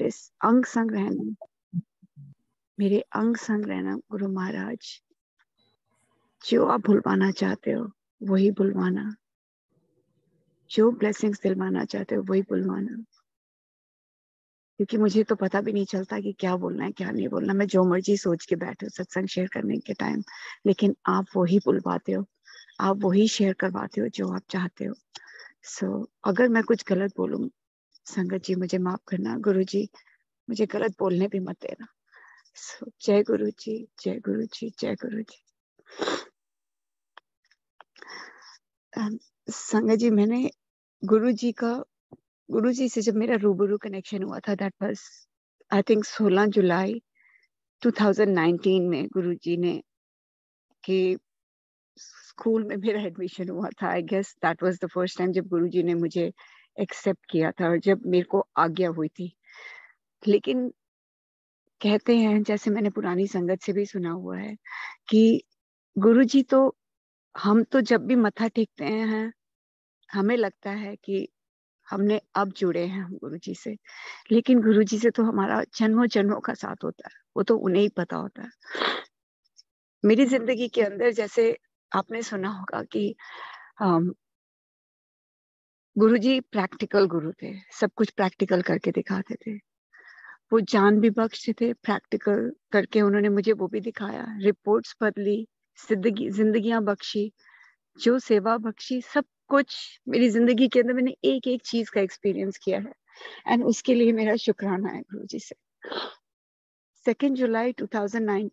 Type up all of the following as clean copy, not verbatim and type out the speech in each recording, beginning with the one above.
मेरे अंग संग रहना, मेरे अंग संग रहना गुरु महाराज। जो आप भुलवाना चाहते हो वही भुलवाना, जो ब्लेसिंग्स दिलवाना चाहते हो वही बुलवाना। क्योंकि मुझे तो पता भी नहीं चलता कि क्या बोलना है क्या नहीं बोलना, मैं जो मर्जी सोच के बैठे सत्संग शेयर करने के टाइम, लेकिन आप वही बुलवाते हो, आप वही शेयर करवाते हो जो आप चाहते हो। अगर मैं कुछ गलत बोलूं, संगत जी मुझे माफ करना, गुरु जी मुझे गलत बोलने भी मत देना। जय गुरु जी, जय गुरु जी, जय गुरु जी। संगत जी, मैंने गुरु जी से जब मेरा रूबरू कनेक्शन हुआ था, दैट वाज आई थिंक 16 जुलाई 2019 में गुरु जी ने कि स्कूल में मेरा एडमिशन हुआ था। I guess that was the first time जब गुरु जी ने मुझे एक्सेप्ट किया था और जब मेरे को आज्ञा हुई थी। लेकिन कहते हैं, जैसे मैंने पुरानी संगत से भी सुना हुआ है, कि गुरु जी तो, हम तो जब भी मत्था टेकते हैं हमें लगता है कि हमने अब जुड़े हैं हम गुरु जी से, लेकिन गुरु जी से तो हमारा जन्मों जन्मों का साथ होता है, वो तो उन्हें ही पता होता है। मेरी जिंदगी के अंदर, जैसे आपने सुना होगा कि गुरु जी प्रैक्टिकल गुरु थे, सब कुछ प्रैक्टिकल करके दिखाते थे। वो जान भी बख्शते थे, प्रैक्टिकल करके उन्होंने मुझे वो भी दिखाया, रिपोर्ट्स बदली, जिंदगियां बख्शी, जो सेवा बख्शी, सब कुछ मेरी जिंदगी के अंदर मैंने एक एक चीज का एक्सपीरियंस किया है, एंड उसके लिए मेरा शुक्राना है गुरु जी से। 2 जुलाई 2009, आई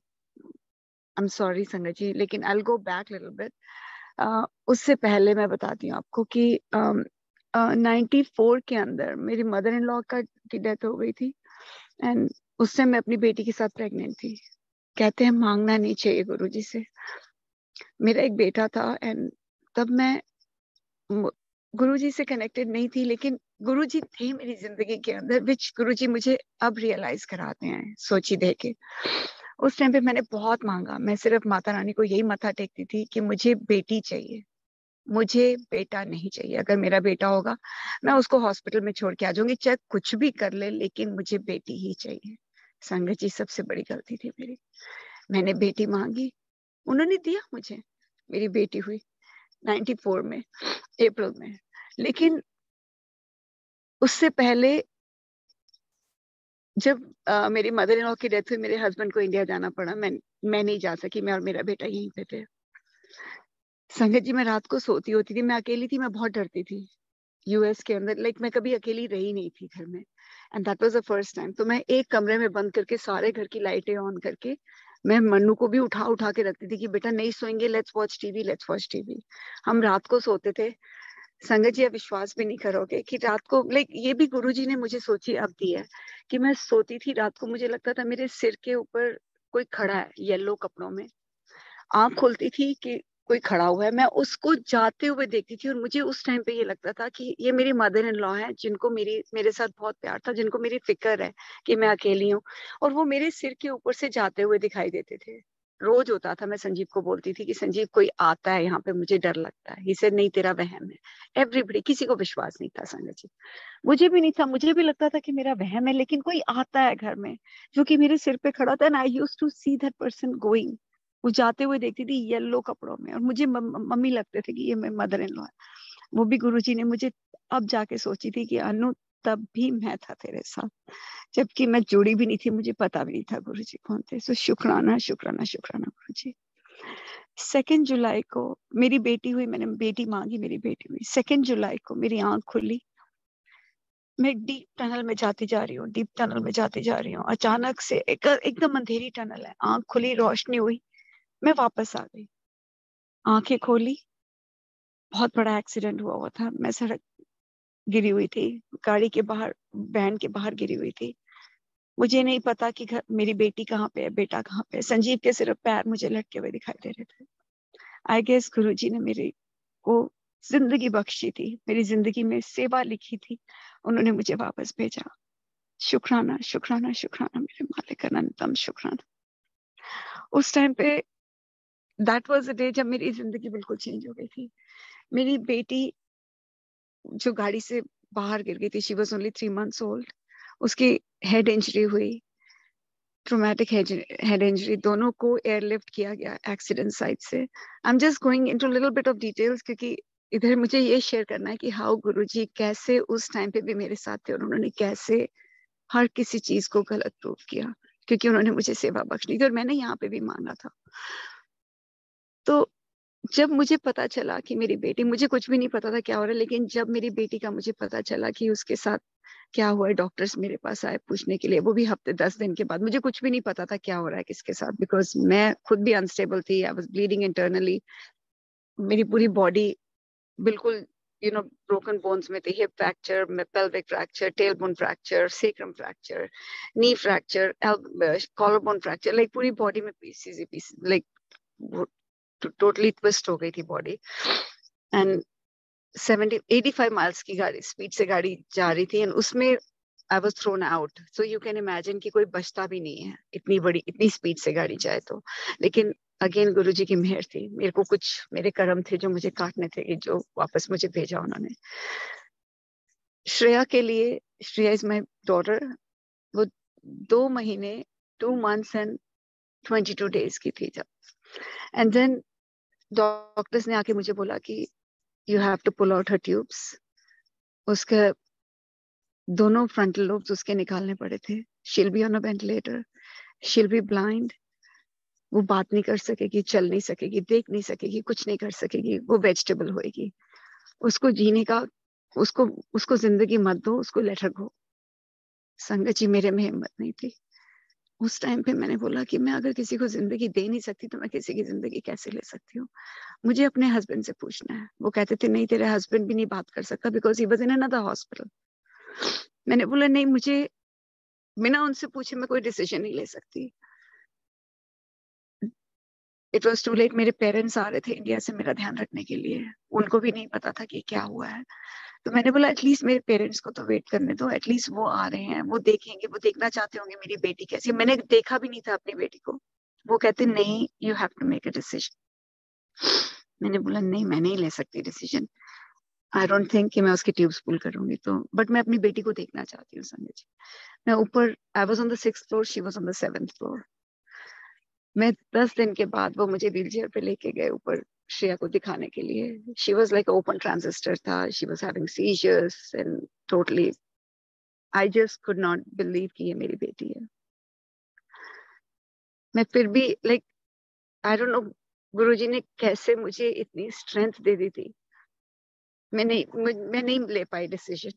एम सॉरी संगत जी, लेकिन I will go back little bit. उससे पहले मैं बताती हूँ आपको कि 94 के अंदर मेरी मदर इन लॉ की डेथ हो गई थी, एंड उस टाइम मैं अपनी बेटी के साथ प्रेग्नेंट थी। कहते हैं मांगना नहीं चाहिए गुरु जी से। मेरा एक बेटा था, एंड तब मैं गुरु जी से कनेक्टेड नहीं थी, लेकिन गुरु जी थे मेरी जिंदगी के अंदर, विच गुरु जी मुझे अब रियलाइज कराते हैं सोची दे के। उस टाइम पे मैंने बहुत मांगा, मैं सिर्फ माता रानी को यही मत्था टेकती थी कि मुझे बेटी चाहिए, मुझे बेटा नहीं चाहिए। अगर मेरा बेटा होगा मैं उसको हॉस्पिटल में छोड़ के आ जाऊंगी, चाहे कुछ भी कर ले, लेकिन मुझे बेटी ही चाहिए। संगत जी, सबसे बड़ी गलती थी मेरी। मैंने बेटी मांगी, उन्होंने दिया मुझे, मेरी बेटी हुई 94 में अप्रैल में। लेकिन उससे पहले जब मेरी मदर इन लॉ की डेथ हुई, मेरे हस्बैंड को इंडिया जाना पड़ा, मैं नहीं जा सकी, मैं और मेरा बेटा यहीं पे थे। संगत जी, मैं रात को सोती होती थी, मैं अकेली थी, मैं बहुत डरती थी यूएस के अंदर, लाइक मैं कभी अकेली रही नहीं थी घर में, and that was the first time. तो मैं एक कमरे में बंद करके सारे घर की लाइटें ऑन करके, मैं मन्नू को भी उठा उठा के रखती थी कि बेटा नहीं सोएंगे, let's watch TV, let's watch TV. हम रात को सोते थे। संगत जी, आप विश्वास भी नहीं करोगे कि रात को, लाइक ये भी गुरु जी ने मुझे सोची अब दी है, कि मैं सोती थी रात को, मुझे लगता था मेरे सिर के ऊपर कोई खड़ा है येलो कपड़ों में। आंख खोलती थी कि कोई खड़ा हुआ है, मैं उसको जाते हुए देखती थी, और मुझे उस टाइम पे ये लगता था कि ये मेरी मदर इन लॉ है, जिनको मेरे साथ बहुत प्यार था, जिनको मेरी फिक्र है कि मैं अकेली हूँ, और वो मेरे सिर के ऊपर से जाते हुए दिखाई देते थे। रोज होता था, मैं संजीव को बोलती थी कि संजीव कोई आता है यहाँ पे, मुझे डर लगता है। इसे नहीं, तेरा वहम है। एवरीबडी, किसी को विश्वास नहीं था संगत जी, मुझे भी नहीं था, मुझे भी लगता था कि मेरा वहम है, लेकिन कोई आता है घर में जो कि मेरे सिर पे खड़ा था, and I used to see that person going. वो जाते हुए देखती थी येलो कपड़ों में, और मुझे मम्मी लगते थे कि ये मेरी मदर इन लॉ है। वो भी गुरुजी ने मुझे अब जाके सोची थी कि अनु, तब भी मैं था तेरे साथ, जबकि मैं जुड़ी भी नहीं थी, मुझे पता भी नहीं था गुरुजी कौन थे। सो शुक्राना शुक्राना शुक्राना गुरुजी। 2 जुलाई को मेरी बेटी हुई, मैंने बेटी मांगी, मेरी बेटी हुई। 2 जुलाई को मेरी आंख खुली, मैं डीप टनल में जाती जा रही हूँ, डीप टनल में जाती जा रही हूँ। अचानक से एकदम अंधेरी टनल है, आंख खुली, रोशनी हुई, मैं वापस आ गई। आंखें खोली, बहुत बड़ा एक्सीडेंट हुआ था, मैं सड़क गिरी हुई थी, गाड़ी के बाहर, वैन के बाहर गिरी हुई थी। मुझे नहीं पता कि मेरी बेटी कहाँ पे है, बेटा कहाँ पे है। संजीव के सिर्फ पैर मुझे लटके हुए दिखाई दे रहे थे। आई गेस गुरुजी ने मेरी को जिंदगी बख्शी थी, मेरी जिंदगी में सेवा लिखी थी, उन्होंने मुझे वापस भेजा। शुक्राना शुक्राना शुक्राना, मेरे मालिक का अनंतम शुक्राना। उस टाइम पे दैट वाज द डे जब मेरी जिंदगी बिल्कुल चेंज हो गई थी। मेरी बेटी जो गाड़ी से बाहर गिर गई थी, she was only 3 months old, उसकी हेड इंजरी हुई, ट्रोमैटिक हेड इंजरी, दोनों को एयरलिफ्ट किया गया एक्सीडेंट साइट से। I am just going into little bit of details क्योंकि इधर मुझे ये शेयर करना है कि हाउ गुरुजी कैसे उस टाइम पे भी मेरे साथ थे और उन्होंने कैसे हर किसी चीज को गलत प्रूव किया, क्योंकि उन्होंने मुझे सेवा बख्शनी थी और मैंने यहाँ पे भी मांगा था। तो जब मुझे पता चला कि मेरी बेटी, मुझे कुछ भी नहीं पता था क्या हो रहा है, लेकिन जब मेरी बेटी का मुझे पता चला कि उसके साथ क्या हुआ है, डॉक्टर्स मेरे पास आए पूछने के लिए, वो भी हफ्ते 10 दिन के बाद। मुझे कुछ भी नहीं पता था क्या हो रहा है किसके साथ, बिकॉज मैं खुद भी अनस्टेबल थी, आई वाज ब्लीडिंग इंटरनली, मेरी पूरी बॉडी बिल्कुल ब्रोकन बोन्स में थी, hip fracture, pelvic fracture, tail bone fracture, sacrum fracture, knee fracture, collar bone fracture, like पूरी बॉडी में पीसीस लाइक टोटली ट्विस्ट हो गई थी बॉडी। एंड 85 माइल्स की गाड़ी स्पीड से गाड़ी जा रही थी, एंड उसमें I was thrown out. So you can imagine कि कोई बचता भी नहीं है इतनी स्पीड से गाड़ी जाए तो। लेकिन अगेन गुरुजी की मेहर थी, मेरे को कुछ मेरे कर्म थे जो मुझे काटने थे, जो वापस मुझे भेजा उन्होंने। श्रेया के लिए, श्रेया इज माई डॉटर, वो 2 महीने 2 months एंड 22 days की थी जब, एंड देन डॉक्टर्स ने आके मुझे बोला कि you have to pull out her tubes. उसके दोनों फ्रंटल लोब्स उसके निकालने पड़े थे। She'll be on a ventilator, she'll be blind, वो बात नहीं कर सकेगी, चल नहीं सकेगी, देख नहीं सकेगी, कुछ नहीं कर सकेगी, वो वेजिटेबल होएगी। उसको जीने का, उसको उसको जिंदगी मत दो, उसको लेट हर गो। संगत जी, मेरे में हिम्मत नहीं थी। उस टाइम पे मैंने बोला कि मैं अगर किसी को जिंदगी दे नहीं सकती तो मैं किसी की जिंदगी कैसे ले सकती हूँ। मुझे अपने हस्बैंड से पूछना है। वो कहते थे नहीं, तेरे हस्बैंड भी नहीं बात कर सकता, because he was in another hospital. मैंने बोला नहीं, मुझे बिना उनसे पूछे मैं कोई डिसीजन नहीं ले सकती। It was too late. मेरे पेरेंट्स आ रहे थे इंडिया से मेरा ध्यान रखने के लिए, उनको भी नहीं पता था कि क्या हुआ है। तो मैंने बोला एटलीस्ट मेरे पेरेंट्स को तो वेट करने दो, एटलीस्ट वो आ रहे हैं, वो देखेंगे, वो देखना चाहते होंगे मेरी बेटी कैसी। मैंने देखा भी नहीं था अपनी बेटी को। वो कहते नहीं, you have to make a decision. मैंने बोला नहीं, मैं नहीं ले सकती डिसीजन। आई डोंट थिंक कि मैं उसकी ट्यूब्स पुल करूंगी, तो बट मैं अपनी बेटी को देखना चाहती हूँ संजय जी। मैं ऊपर, I was on the 6th floor, she was on the 7th floor। मैं 10 दिन के बाद वो मुझे व्हील चेयर पे लेके गए ऊपर श्रेया को दिखाने के लिए। She was like open transistor था, she was having seizures and totally I just could not believe कि ये मेरी बेटी है। मैं फिर भी like I don't know Guruji ने कैसे मुझे इतनी स्ट्रेंथ दे दी थी। मैं नहीं ले पाई डिसीजन,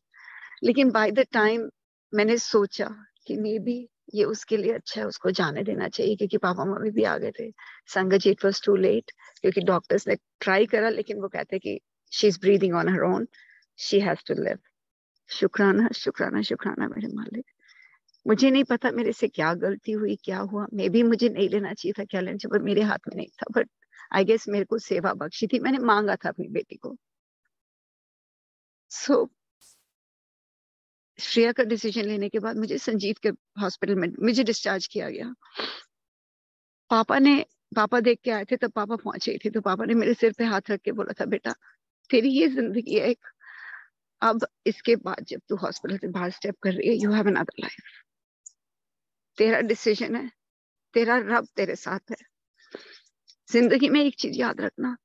लेकिन बाय द टाइम मैंने सोचा कि मे बी ये उसके लिए अच्छा है, उसको जाने देना चाहिए, क्योंकि पापा मम्मी भी आ गए थे। संगत जी, इट वाज टू लेट, क्योंकि डॉक्टर्स ने ट्राई करा, लेकिन वो कहते कि she is breathing on her own, she has to live. शुक्राना शुक्राना शुक्राना मेरे मालिक। मुझे नहीं पता मेरे से क्या गलती हुई, क्या हुआ। मे बी मुझे नहीं लेना चाहिए था, क्या लेना चाहिए, पर मेरे हाथ में नहीं था। बट आई गेस मेरे को सेवा बख्शी थी, मैंने मांगा था अपनी बेटी को। सो श्रेया का डिसीजन लेने के बाद मुझे संजीव के हॉस्पिटल में मुझे डिस्चार्ज किया गया। पापा देख के आए थे, तब पापा पहुंचे थे, तो पापा ने मेरे सिर पे हाथ रख के बोला था, बेटा तेरी ये जिंदगी है एक, अब इसके बाद जब तू हॉस्पिटल से बाहर स्टेप कर रही है, यू हैव अनदर लाइफ। तेरा डिसीजन है, तेरा रब तेरे साथ है। जिंदगी में एक चीज याद रखना,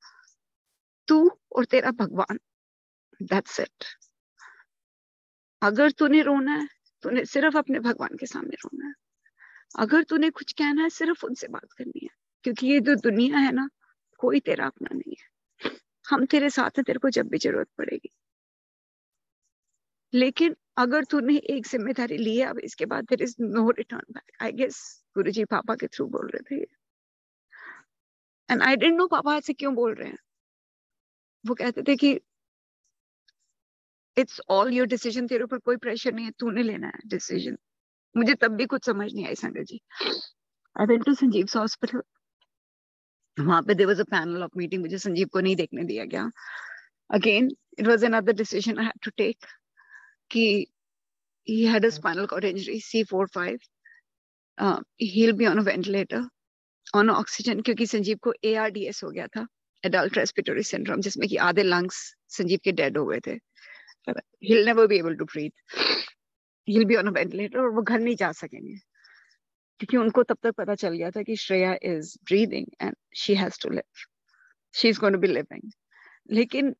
तू और तेरा भगवान, दैट्स इट। अगर तूने रोना है, तूने सिर्फ अपने भगवान के सामने रोना है। अगर तूने कुछ कहना है, सिर्फ उनसे बात करनी है, क्योंकि ये जो दुनिया है ना, कोई तेरा अपना नहीं है। हम तेरे साथ हैं, तेरे को जब भी जरूरत पड़ेगी। लेकिन अगर तूने एक जिम्मेदारी ली है, अब इसके बाद there is no return back. I guess Guruji पापा के थ्रू बोल रहे थे, एंड आई डिडंट नो पापा ऐसे क्यों बोल रहे हैं। वो कहते थे कि इट्स ऑल योर डिसीजन, तेरे ऊपर कोई प्रेशर नहीं है, तूने लेना है डिसीजन। मुझे तब भी कुछ समझ नहीं आई संगत जी। I went to Sanjeev hospital. वहां पे there was a panel of meeting, मुझे संजीव को नहीं देखने दिया गया। Again it was another decision I had to take, कि he had a spinal cord injury, C4-5, he'll be on a ventilator, on oxygen, क्योंकि संजीव को ARDS हो गया था, adult respiratory syndrome, जिसमें कि आधे लंग्स संजीव के डेड हो गए थे। he'll never be able to breathe. he'll be on a ventilator और वो घर नहीं जा सकेंगे, क्योंकि उनको तब तक पता चल गया था कि Shreya is breathing and she has to live, she's going to be living. लेकिन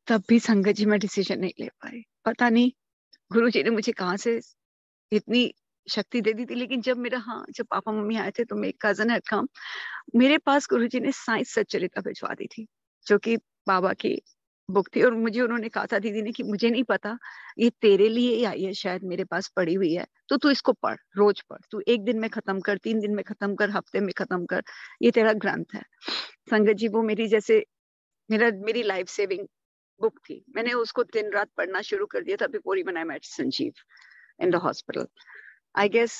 तब भी संगत जी मैं डिसीजन नहीं ले पाई, पता नहीं गुरुजी ने मुझे कहाँ से इतनी शक्ति दे दी थी। लेकिन जब पापा मम्मी आए थे तो मेरे कजन हैड कम, मेरे पास गुरुजी ने साइंस सच्चरिता भिजवा दी थी, जो कि बाबा की बुक थी, और मुझे उन्होंने कहा था दीदी ने कि मुझे नहीं पता, ये तेरे लिए ही आई है, शायद मेरे पास पड़ी हुई है, तो तू इसको पढ़, रोज पढ़, तू 1 दिन में खत्म कर, 3 दिन में खत्म कर, हफ्ते में खत्म कर, ये तेरा ग्रंथ है। संगत जी वो मेरी लाइफ सेविंग बुक थी, मैंने उसको दिन रात पढ़ना शुरू कर दिया था before even I met Sanjeev in the hospital. I guess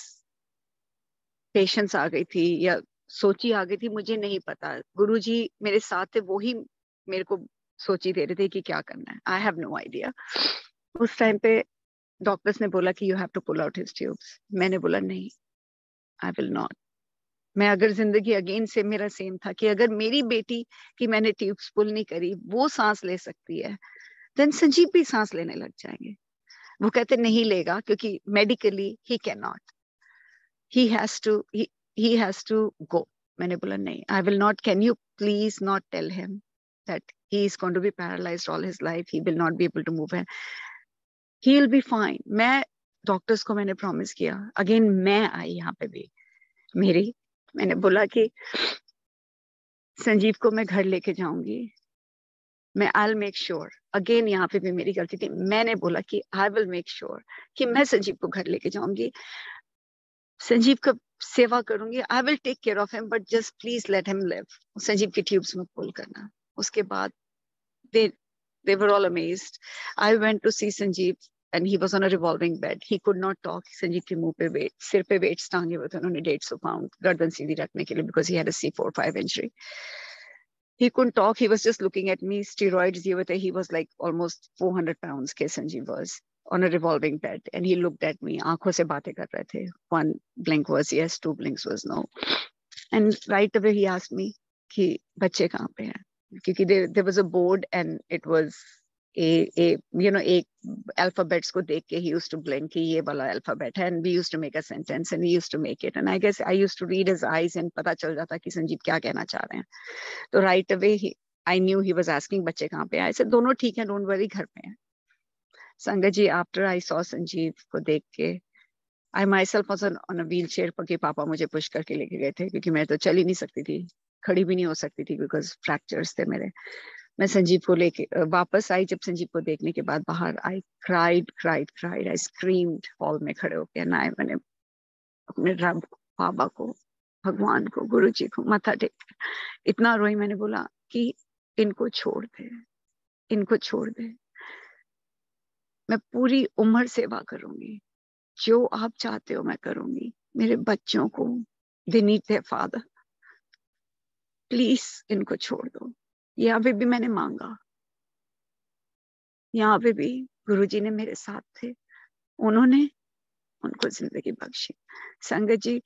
patience आ गई थी या सोची आ गई थी, मुझे नहीं पता। गुरुजी मेरे साथ थे, वो ही मेरे को सोची दे रहे थे कि क्या करना है। I have no idea. उस टाइम पे डॉक्टर्स ने बोला कि you have to pull out his tubes. मैंने बोला नहीं, आई विल नॉट। मैं अगर जिंदगी अगेन से मेरा सेम था कि अगर मेरी बेटी की मैंने ट्यूब्स पुल नहीं करी, वो सांस ले सकती है, देन संजीव भी सांस लेने लग जाएंगे। वो कहते नहीं लेगा क्योंकि medically he can not, he has to go. मैंने बोला नहीं, I will not. Can you please not tell him that he is going to be paralyzed all his life, he will not be able to move, he will be fine. मैं doctors को मैंने promise किया। Again मैं आई यहाँ पे भी मैंने बोला कि संजीव को मैं घर लेके जाऊंगी, मैं I'll make sure। अगेन यहाँ पे भी मेरी गलती थी, मैंने बोला कि I will make sure कि मैं संजीव को घर लेके जाऊंगी, संजीव का सेवा करूंगी, I will take care of him, but just please let him live. Sanjeev की ट्यूब्स में पुल करना। उसके बाद they were all amazed. I went to see Sanjeev and he was on a revolving bed. He could not talk. Sanjeev के मुंह पे wait, सिर पे वेट्स टांगे हुए थे उन्होंने 150 पाउंड, गर्दन सीधी रखने के लिए, because he had a C4-5 injury. He couldn't talk. He was just looking at me. Steroids दिए हुए थे. He was like almost 400 pounds के Sanjeev was on a revolving bed, and he looked at me. आंखों से बातें कर रहे थे. One blink was yes, 2 blinks was no. And right away he asked me कि बच्चे कहाँ पे हैं? क्योंकि there was a board and it was एक alphabets को देख के he used to blink कि ये वाला alphabet है, and we used to make a sentence and he used to make it, and I guess I used to read his eyes and पता चल जाता कि संजीव क्या कहना चाह रहे हैं। तो right away I knew he was asking बच्चे कहाँ पे हैं। I said दोनों ठीक हैं, don't worry, घर पे हैं। संगत जी, after I saw संजीव को देख के, I myself was on a wheelchair क्योंकि पापा मुझे पुश करके लेके गए थे, क्योंकि मैं तो चल ही नहीं सकती थी, खड़ी भी नहीं हो सकती थी, बिकॉज फ्रैक्चर्स थे मेरे। मैं संजीव को लेके वापस आई। जब संजीव को देखने के बाद बाहर, I cried, I screamed hall में खड़े होके। ना मैंने अपने रब बाबा को, भगवान को, गुरु जी को माथा टेक इतना रोई। मैंने बोला कि इनको छोड़ दे, इनको छोड़ दे, मैं पूरी उम्र सेवा करूंगी, जो आप चाहते हो मैं करूंगी। मेरे बच्चों को, they need their father, please इनको छोड़ दो। यहाँ पे भी मैंने मांगा, यहाँ पे भी गुरुजी ने मेरे साथ थे, उन्होंने उनको जिंदगी बख्शी। संगत जी,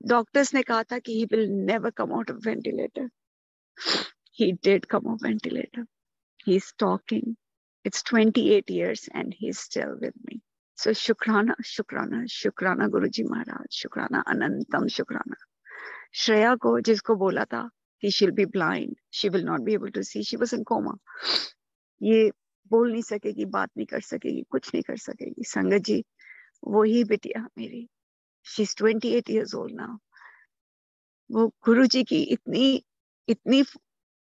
डॉक्टर्स ने कहा था कि he will never come out of ventilator. He did come of ventilator. He is talking. It's 28 years and he's still with me. So शुक्राना, शुक्राना, शुक्राना गुरुजी महाराज, शुक्राना, अनंतम शुक्राना। श्रेया को, जिसको बोला था कि she'll be blind, she will not be able to see, she was in coma, ये बोल नहीं सकेगी, बात नहीं कर सकेगी, कुछ नहीं कर सकेगी। संगत जी, वही बिटिया मेरी, she's 28 years old now, वो गुरुजी की इतनी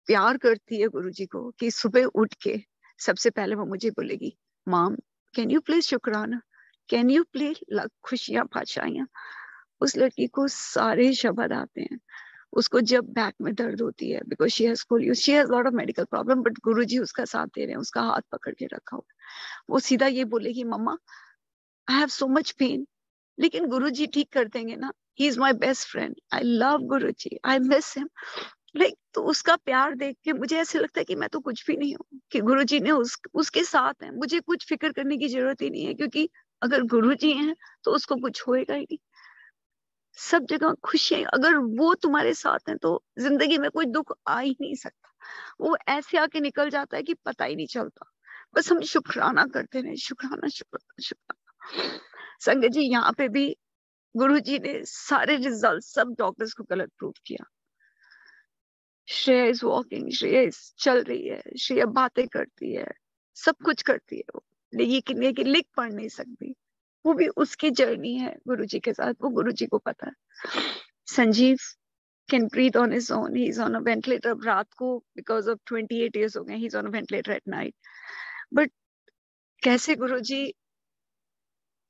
प्यार करती है गुरुजी को कि सुबह उठ के सबसे पहले वो मुझे बोलेगी, मॉम कैन यू प्लीज शुक्राना, कैन यू प्लीज खुशियां पाशाइयां। उस लड़की को सारे शब्द आते हैं। उसको जब बैक में दर्द होती है, because she has lot of medical problem, but Guruji उसका साथ दे रहे हैं, उसका हाथ पकड़ के रखा हुआ। वो सीधा ये बोलेगी, मम्मा I have so much pain, लेकिन गुरुजी ठीक कर देंगे ना, he is my best friend, I love Guruji, I miss him. Like तो उसका प्यार देख के मुझे ऐसे लगता है कि मैं तो कुछ भी नहीं हूँ, कि गुरुजी ने उसके साथ है, मुझे कुछ फिक्र करने की जरूरत ही नहीं है, क्योंकि अगर गुरुजी हैं तो उसको कुछ होएगा ही नहीं। सब जगह खुशियां, अगर वो तुम्हारे साथ हैं तो जिंदगी में कोई दुख आ ही नहीं सकता। वो ऐसे आके निकल जाता है कि पता ही नहीं चलता। बस हम शुक्राना करते रहे, शुक्राना शुक्राना शुक्राना। संगत जी यहाँ पे भी गुरुजी ने सारे रिजल्ट सब डॉक्टर्स को गलत प्रूव किया। श्रेया इज वॉकिंग, श्रेया चल रही है, श्रेया बातें करती है, सब कुछ करती है वो, लेकिन लिख पढ़ नहीं सकती। वो भी उसकी जर्नी है गुरुजी के साथ, वो गुरुजी को पता है। Sanjeev can breathe on his own. He's on a ventilator अब रात को because of 28 years हो गए, he's on a ventilator at night. But कैसे गुरुजी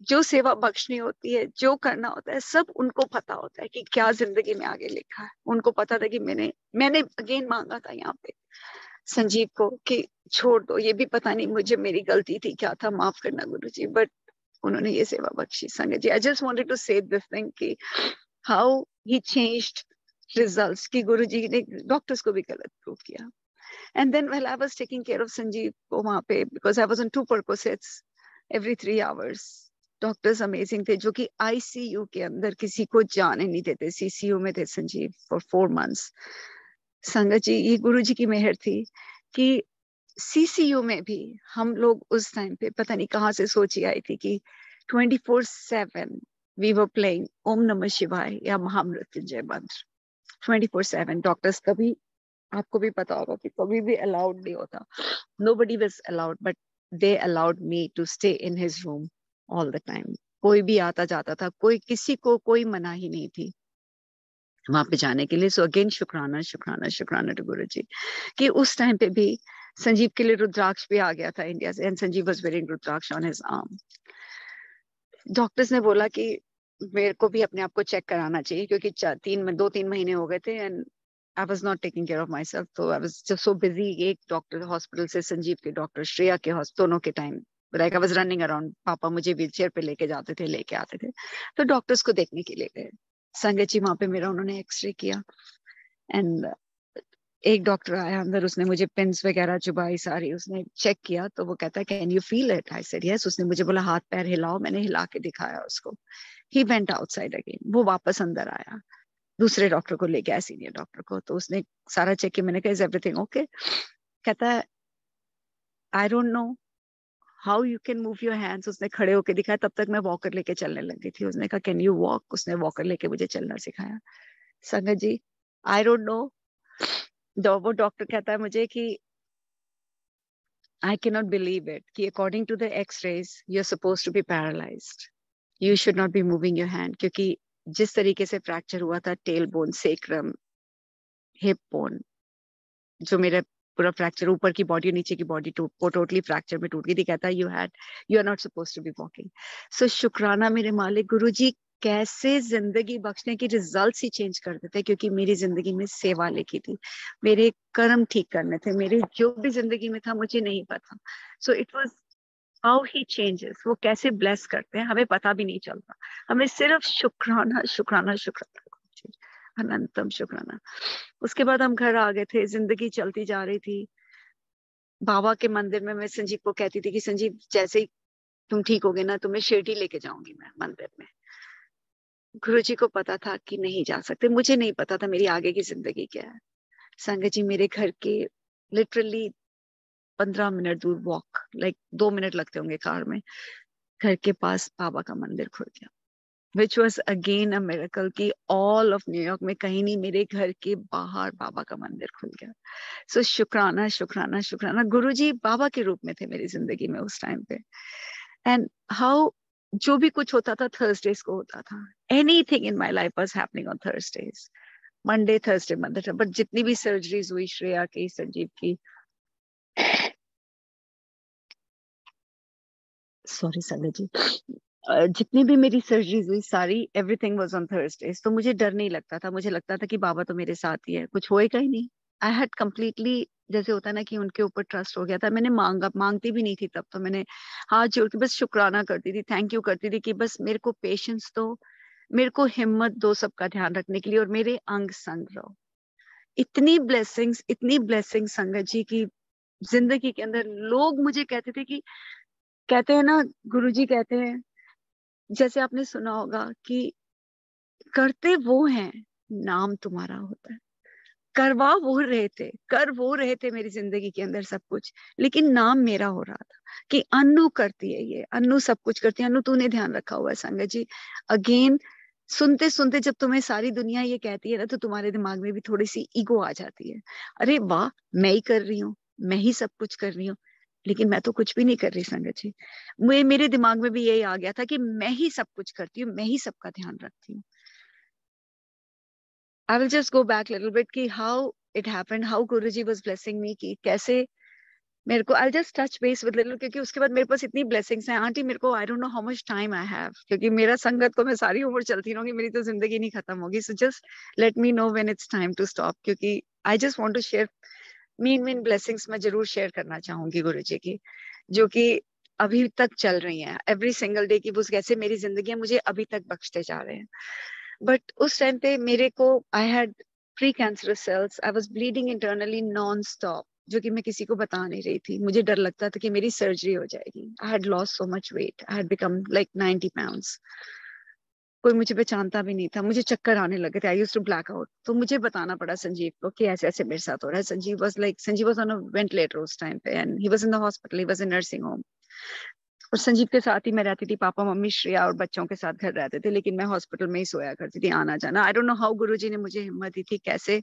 जो सेवा बख्शनी होती है, जो करना होता है, सब उनको पता होता है कि क्या जिंदगी में आगे लिखा है। उनको पता था कि मैंने अगेन मांगा था यहाँ पे संजीव को कि छोड़ दो, ये भी पता नहीं मुझे मेरी गलती थी क्या था, माफ करना गुरुजी, बट उन्होंने ये सेवा बख्शी। संगत जी, I just wanted to say this thing कि हाउ ही चेंज्ड रिजल्ट्स, कि गुरुजी ने डॉक्टर्स को भी गलत प्रूव किया। And then when I was taking care of Sanjeev को वहां पे, because I was on 2 percocets every 3 hours, doctors amazing थे, जो कि आईसीयू के अंदर किसी को जाने नहीं देते। सीसीयू में थे संजीव फॉर 4 months। संगत जी, ये गुरुजी की मेहर थी कि सीसीयू में भी हम लोग उस टाइम पे पता नहीं कहाँ से सोची आई थी कि 24/7 वी वर प्लेइंग ओम नमः शिवाय या महामृत्युंजय मंत्र 24/7। डॉक्टर्स कभी, आपको भी पता होगा कि कभी भी अलाउड नहीं होता, nobody was allowed, but they allowed me to stay in his room all the time। कोई भी आता जाता था, कोई किसी को कोई मनाही नहीं थी वहां पे जाने के लिए। सो अगेन शुक्राना शुक्राना शुक्राना टू गुरु जी कि उस टाइम पे भी संजीव के लिए रुद्राक्ष भी आ गया था इंडिया से, and Sanjeev was wearing rudraksha on his arm. Doctors ने बोला कि मेरे को भी अपने आप को चेक कराना चाहिए, क्योंकि 2-3 महीने हो गए थे and I was not taking care of myself. तो I was just so busy, एक डॉक्टर हॉस्पिटल से संजीव के डॉक्टर, श्रेया के दोनों के time, like I was running around. पापा मुझे व्हीलचेयर पे लेके जाते थे, लेके आते थे, तो डॉक्टर्स को देखने के लिए गए। संगत जी वहां पे मेरा उन्होंने एक्सरे किया, एंड एक डॉक्टर आया अंदर, उसने मुझे पिन्स वगैरह चुबाई सारी, उसने चेक किया तो वो कहता है can you feel it? I said yes. उसने मुझे बोला हाथ पैर हिलाओ, मैंने हिला के दिखाया उसको। ही वेंट आउटसाइड अगेन, वो वापस अंदर आया, दूसरे डॉक्टर को लेके आया, सीनियर डॉक्टर को। तो उसने सारा चेक किया, मैंने कहा इज एवरीथिंग ओके? कहता है I don't know how you can move your hands. उसने खड़े होके दिखाया, तब तक मैं वॉकर लेके चलने लगी थी। उसने कहा कैन यू वॉक? उसने वॉकर लेके मुझे चलना सिखाया। संगत जी, आई डोंट नो, वो डॉक्टर कहता है मुझे कि I cannot believe it कि according to the x-rays you're supposed to be paralyzed, you should not be moving your hand, क्योंकि जिस तरीके से फ्रैक्चर हुआ था, tail bone, sacrum, hip bone, जो मेरा पूरा फ्रैक्चर, ऊपर की बॉडी और नीचे की बॉडी वो टोटली फ्रैक्चर में टूट गई थी। कहता है you are not supposed to be walking. So शुक्राना मेरे मालिक गुरुजी, कैसे जिंदगी बख्शने की रिजल्ट्स ही चेंज कर देते, क्योंकि मेरी जिंदगी में सेवा लिखी थी, मेरे कर्म ठीक करने थे, मेरे जो भी जिंदगी में था मुझे नहीं पता। So it was how he changes, वो कैसे ब्लेस करते हैं हमें पता भी नहीं चलता, हमें सिर्फ शुक्राना शुक्राना शुक्राना, अनंतम शुक्राना। उसके बाद हम घर आ गए थे, जिंदगी चलती जा रही थी। बाबा के मंदिर में मैं संजीव को कहती थी कि संजीव जैसे ही तुम ठीक होगे ना, तुम्हें शिरडी लेके जाऊंगी मैं मंदिर में। गुरुजी को पता था कि नहीं जा सकते, मुझे नहीं पता था मेरी आगे की जिंदगी क्या है। संगत जी, मेरे घर के लिटरली 15 मिनट दूर वॉक, लाइक 2 मिनट लगते होंगे कार में, घर के पास बाबा का मंदिर खुल गया, which was again a miracle कि all of न्यूयॉर्क में कहीं नहीं, मेरे घर के बाहर बाबा का मंदिर खुल गया। सो शुक्राना शुक्राना शुक्राना, गुरुजी बाबा के रूप में थे मेरी जिंदगी में उस टाइम पे। एंड हाउ जो भी कुछ होता था थर्सडेज को होता था, anything in my life was happening on Thursdays, Monday Thursday Monday. But जितनी भी सर्जरीज हुई श्रेया की, संजीव की, सॉरी संगत जी, जितनी भी मेरी सर्जरीज हुई सारी, एवरीथिंग वाज ऑन थर्सडेज। तो मुझे डर नहीं लगता था, मुझे लगता था कि बाबा तो मेरे साथ ही है, कुछ होएगा ही नहीं। आई हैड कम्प्लीटली, जैसे होता है ना कि उनके ऊपर ट्रस्ट हो गया था। मैंने मांगती भी नहीं थी तब, तो मैंने हाथ जोड़ के बस शुक्राना करती थी, थैंक यू करती थी कि बस मेरे को पेशेंस दो, मेरे को हिम्मत दो सबका ध्यान रखने के लिए, और मेरे अंग संग रहो। इतनी ब्लेसिंग्स संगत जी की जिंदगी के अंदर। लोग मुझे कहते थे कि, कहते हैं ना गुरुजी कहते हैं, जैसे आपने सुना होगा कि करते वो हैं, नाम तुम्हारा होता है। करवा वो रहे थे, कर वो रहे थे मेरी जिंदगी के अंदर सब कुछ, लेकिन नाम मेरा हो रहा था कि अन्नू करती है ये, अन्नू सब कुछ करती है, अन्नू तूने ध्यान रखा हुआ है। संगत जी अगेन सुनते सुनते जब तुम्हें सारी दुनिया ये कहती है ना, तो तुम्हारे दिमाग में भी थोड़ी सी ईगो आ जाती है। अरे वाह, मैं ही कर रही हूँ, मैं ही सब कुछ कर रही हूँ, लेकिन मैं तो कुछ भी नहीं कर रही संगत जी। मेरे दिमाग में भी यही आ गया था कि मैं ही सब कुछ करती हूँ, मैं ही सबका ध्यान रखती हूँ। I will just go back a little bit कि how it happened, how Guruji was blessing me कि कैसे मेरे को, I'll just touch base with little, क्योंकि उसके बाद मेरे पास इतनी blessings हैं आंटी। मेरे को I don't know how much time I have, क्योंकि मेरा संगत को मैं सारी उम्र चलती रहूंगी, मेरी तो जिंदगी नहीं खत्म होगी। So just let me know when it's time to stop, क्योंकि I just want to share mean blessings मैं जरूर शेयर करना चाहूंगी गुरुजी की, जो कि अभी तक चल रही हैं every single day की। वो कैसे मेरी जिंदगी मुझे अभी तक बख्शते जा रहे हैं। बट उस टाइम पे मेरे को I had pre cancerous cells, I was bleeding internally non stop, जो कि मैं किसी को बता नहीं रही थी। मुझे डर लगता था कि मेरी सर्जरी हो जाएगी। I had lost so much weight, I had become like 90 pounds. कोई मुझे पहचानता भी नहीं था, मुझे चक्कर आने लगे थे, I used to black out. तो मुझे बताना पड़ा संजीव को कि ऐसे ऐसे मेरे साथ हो रहा है। Sanjeev was on a ventilator उस टाइम पे, and he was in the hospital, he was in nursing home. और संजीव के साथ ही मैं रहती थी, पापा मम्मी श्रेया और बच्चों के साथ घर रहते थे, लेकिन मैं हॉस्पिटल में ही सोया करती थी, आना जाना। आई डोंट नो हाउ गुरुजी ने मुझे हिम्मत दी थी, कैसे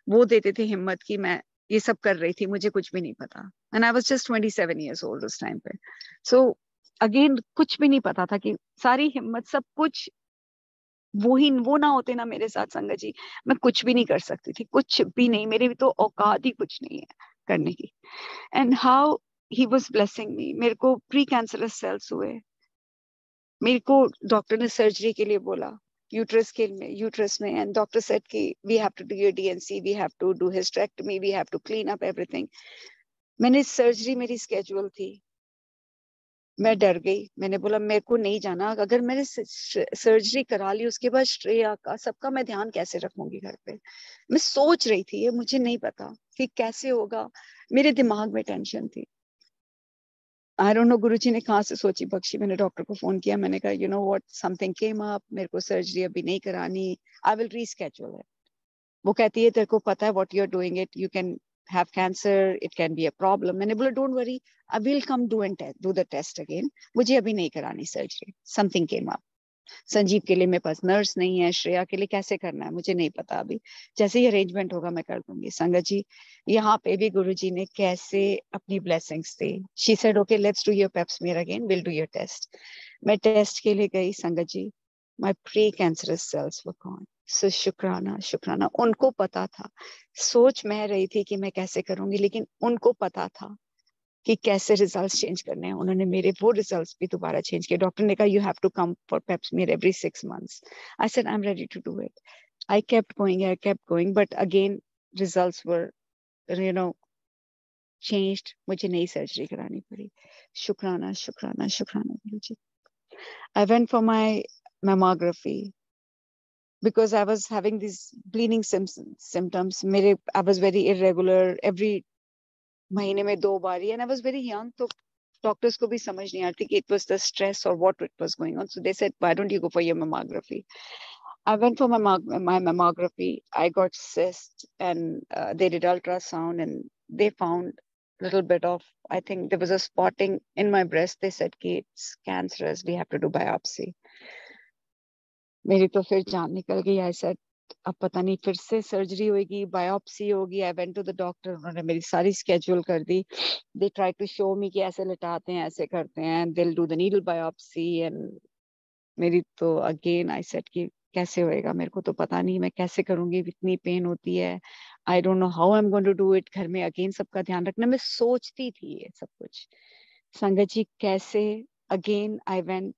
वो देते थे हिम्मत की मैं ये सब कर रही थी, मुझे कुछ भी नहीं पता। And I was just 27 years old उस टाइम पे। सो अगेन कुछ भी नहीं पता था कि सारी हिम्मत सब कुछ वो ना होते ना मेरे साथ संगत जी, मैं कुछ भी नहीं कर सकती थी, कुछ भी नहीं। मेरे भी तो औकात ही कुछ नहीं है करने की। And how he was blessing मी। मेरे को प्री कैंसरस सेल्स हुए, मेरे को डॉक्टर ने सर्जरी के लिए बोला यूट्रस में, एंड डॉक्टर सेड कि we have to do your D and C, we have to do hysterectomy, we have to clean up everything. मैंने सर्जरी मेरी स्केड्यूल थी, मैं डर गई। मैंने बोला मेरे को नहीं जाना, अगर मैंने सर्जरी करा ली उसके बाद श्रेया का सबका मैं ध्यान कैसे रखूंगी घर पे। मैं सोच रही थी, ये मुझे नहीं पता कि कैसे होगा, मेरे दिमाग में टेंशन थी। आई डोंट नो गुरुजी ने कहाँ से सोची बख्शी। मैंने डॉक्टर को फोन किया, मैंने कहा you know what, something came up, मेरे को सर्जरी अभी नहीं करानी, आई विल रीस्केड्यूल इट। वो कहती है तेरे को पता है what you are doing it, you can have cancer, it can be a problem. मैंने बोला don't worry, I will come do the test again, मुझे अभी नहीं करानी surgery, something came up. Sanjeev के लिए मेरे पास नर्स नहीं है, श्रेया के लिए कैसे करना है मुझे नहीं पता अभी, जैसे ही अरेंजमेंट होगा मैं कर दूंगी। संगत जी यहाँ पे भी गुरुजी ने कैसे अपनी ब्लेसिंग्स दी। She said okay let's do your pap smear again, will do your test. मैं टेस्ट के लिए गई संगत जी, my precancerous cells were gone. So शुक्राना शुक्राना, उनको पता था। सोच मैं रही थी कि मैं कैसे करूंगी, लेकिन उनको पता था कि कैसे रिजल्ट्स चेंज करने हैं। उन्होंने मेरे वो रिजल्ट्स भी दोबारा चेंज किए। डॉक्टर ने कहा you have to come for pap smear every 6 months। I said I am ready to do it. I kept going, but again results were you know changed. मुझे नई सर्जरी करानी पड़ी। शुक्राना शुक्राना शुक्राना Guruji. I went for my mammography because I was having these bleeding symptoms. मेरे I was very irregular, every महीने में 2 बार, and I was very young, तो डॉक्टर्स को भी समझ नहीं आती कि इट वाज द स्ट्रेस और what it was going on. So they said why don't you go for your mammography। I went for my mammography. I got cyst, and they did ultrasound, and they found a little bit of, I think there was a spotting in my breast. They said कि it's cancerous, we have to do biopsy. मेरी तो फिर जान निकल गई। I said अब पता नहीं फिर से सर्जरी होगी, बायोप्सी होगी। I went to the doctor, उन्होंने मेरी सारी स्केड्यूल कर दी। They try to show me कि ऐसे लिटाते हैं, ऐसे करते हैं, they will do the needle biopsy. And मेरी तो अगेन आई सेड कि कैसे होएगा, मेरे को तो पता नहीं मैं कैसे करूंगी, इतनी पेन होती है। I don't know how I am going to do it. घर में अगेन सबका ध्यान रखना, मैं सोचती थी ये सब कुछ। संगत जी कैसे अगेन आई वेंट,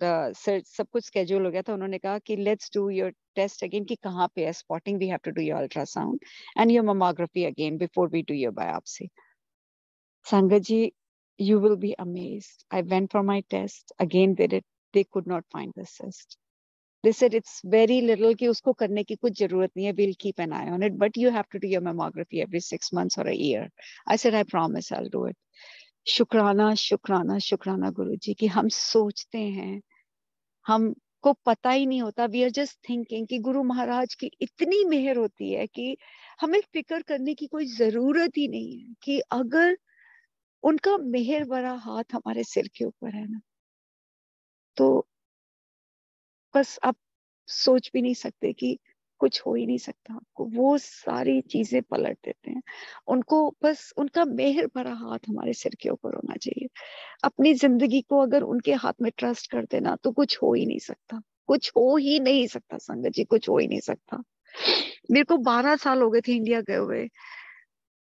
सब कुछ स्केड्यूल हो गया था। उन्होंने कहा कि let's do your test again, कि कहाँ पे है spotting, we have to do your ultrasound and your mammography again before we do your biopsy. संगत जी you will be amazed. I went for my test again, they could not find the cyst. They said it's very little, कि उसको करने की कुछ जरूरत नहीं है, we'll keep an eye on it, but you have to do your mammography every 6 months or a year. I said I promise I'll do it. शुक्राना शुक्राना शुक्राना गुरुजी कि हम सोचते हैं, हम को पता ही नहीं होता, वी आर जस्ट थिंकिंग कि गुरु महाराज की इतनी मेहर होती है कि हमें फिक्र करने की कोई जरूरत ही नहीं है, कि अगर उनका मेहर भरा हाथ हमारे सिर के ऊपर है ना, तो बस आप सोच भी नहीं सकते कि कुछ हो ही नहीं सकता आपको, वो सारी चीजें पलट देते हैं। उनको बस उनका मेहर भरा हाथ हमारे सिर के ऊपर होना चाहिए। अपनी जिंदगी को अगर उनके हाथ में ट्रस्ट कर देना तो कुछ हो ही नहीं सकता, कुछ हो ही नहीं सकता संगत जी, कुछ हो ही नहीं सकता। मेरे को 12 साल हो गए थे इंडिया गए हुए,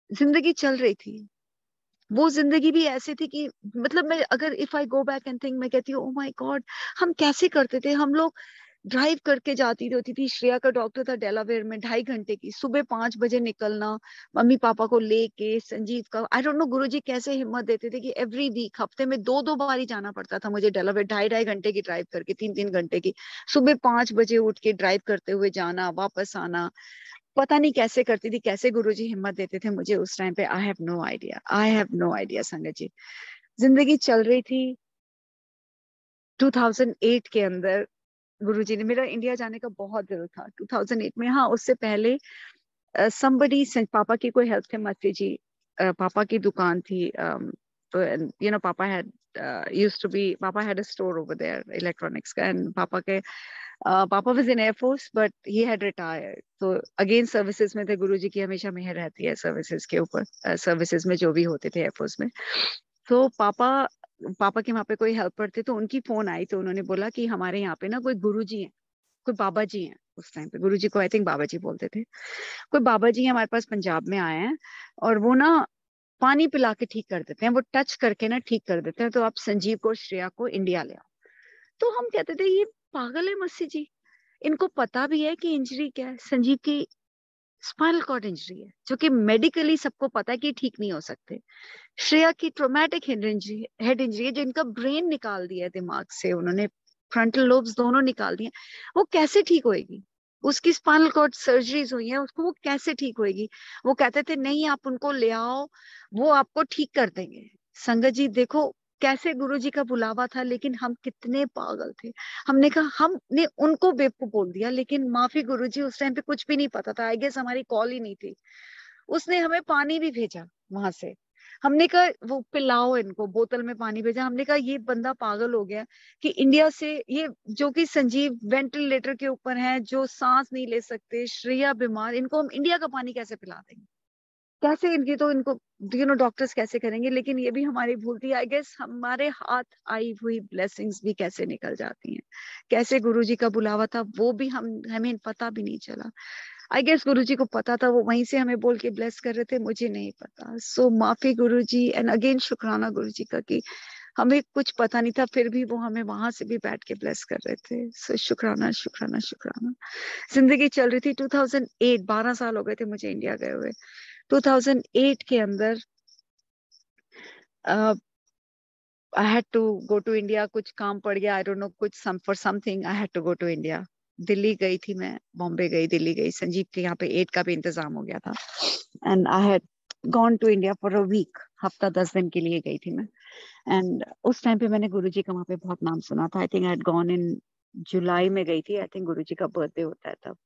जिंदगी चल रही थी। वो जिंदगी भी ऐसी थी कि मतलब मैं अगर if I go back and think, मैं कहती हूँ ओ माय गॉड, हम कैसे करते थे। हम लोग ड्राइव करके जाती होती थी। श्रेया का डॉक्टर था डेलावेयर में, 2.5 घंटे की, सुबह 5 बजे निकलना, मम्मी पापा को लेके, संजीव का आई डोंट नो गुरुजी कैसे हिम्मत देते थे कि एवरी वीक, हफ्ते में 2-2 बार ही जाना पड़ता था मुझे डेलावेयर, 2.5-2.5 घंटे की ड्राइव करके, 3-3 घंटे की, सुबह 5 बजे उठ के ड्राइव करते हुए जाना, वापस आना। पता नहीं कैसे करती थी, कैसे गुरुजी हिम्मत देते थे मुझे उस टाइम पे। I have no idea, I have no idea संगत जी। जिंदगी चल रही थी। 2008 के अंदर गुरुजी ने, मेरा इंडिया जाने का बहुत दिल था 2008 में। हाँ, उससे पहले somebody, पापा की कोई हेल्प थे मस्ती जी, पापा की दुकान थी, तो पापा हैड used to be, पापा had a store over there, electronics का, and पापा के पापा was in Air Force but he had retired, तो अगेन सर्विसेज में थे। गुरुजी की हमेशा मेहर रहती है सर्विसेज के ऊपर, सर्विसेज में जो भी होते थे एयरफोर्स में। तो पापा पापा के वहाँ पे कोई हेल्पर थे, तो उनकी फोन आई, तो उन्होंने बोला कि हमारे यहाँ पे ना कोई गुरुजी है, कोई बाबा जी हैं। उस टाइम पे गुरुजी को आई थिंक बाबा जी बोलते थे। कोई बाबा जी हमारे पास पंजाब में आए हैं, और वो ना पानी पिला के ठीक कर देते हैं, वो टच करके ना ठीक कर देते हैं, तो आप संजीव को, श्रेया को इंडिया ले आओ। तो हम कहते थे ये पागल है मस्सी जी, इनको पता भी है कि इंजरी क्या है। संजीव की स्पाइनल कॉर्ड इंजरी है, जो कि मेडिकली सबको पता है कि ठीक नहीं हो सकते। श्रेया की ट्रोमैटिक हेड इंजरी है, जो इनका ब्रेन निकाल दिया है दिमाग से उन्होंने, फ्रंटल लोब्स दोनों निकाल दिए। वो कैसे ठीक होएगी? उसकी स्पाइनल कॉर्ड सर्जरीज हुई है उसको, वो कैसे ठीक होएगी? वो कहते थे नहीं आप उनको ले आओ, वो आपको ठीक कर देंगे। संगत जी देखो कैसे गुरुजी का बुलावा था, लेकिन हम कितने पागल थे। हमने कहा, हमने उनको बेवकूफ बोल दिया, लेकिन माफी गुरुजी, उस टाइम पे कुछ भी नहीं पता था, आई गेस हमारी कॉल ही नहीं थी। उसने हमें पानी भी भेजा वहां से। हमने कहा वो पिलाओ इनको, बोतल में पानी भेजा। हमने कहा ये बंदा पागल हो गया कि इंडिया से ये, जो कि संजीव वेंटिलेटर के ऊपर है, जो सांस नहीं ले सकते, श्रेया बीमार, इनको हम इंडिया का पानी कैसे पिला देंगे? कैसे इनकी, तो इनको डॉक्टर्स कैसे करेंगे? लेकिन ये भी हमारी भूल थी आई गेस। हमारे हाथ आई हुई ब्लेसिंग्स भी कैसे निकल जाती हैं, कैसे गुरुजी का बुलावा था वो भी हमें पता भी नहीं चला। आई गेस गुरुजी को पता था, वो वहीं से हमें बोल के ब्लेस कर रहे थे, मुझे नहीं पता। सो माफी गुरुजी, एंड अगेन शुक्राना गुरुजी का कि हमें कुछ पता नहीं था, फिर भी वो हमें वहां से भी बैठ के ब्लेस कर रहे थे। सो शुक्राना शुक्राना शुक्राना। जिंदगी चल रही थी। 2008, 12 साल हो गए थे मुझे इंडिया गए हुए। 2008 के अंदर I had to go to India, कुछ काम पड़ गया, आई डोंट नो, कुछ for something I had to go to India. Delhi गई थी मैं, बॉम्बे गई, दिल्ली गई। संजीव के यहाँ पे 8 का भी इंतजाम हो गया था, and I had gone to India for a week, हफ्ता 10 दिन के लिए गई थी मैं। एंड उस टाइम पे मैंने गुरुजी का वहाँ पे बहुत नाम सुना था। I think I had gone in July में गई थी, आई थिंक गुरुजी का बर्थडे होता है तब।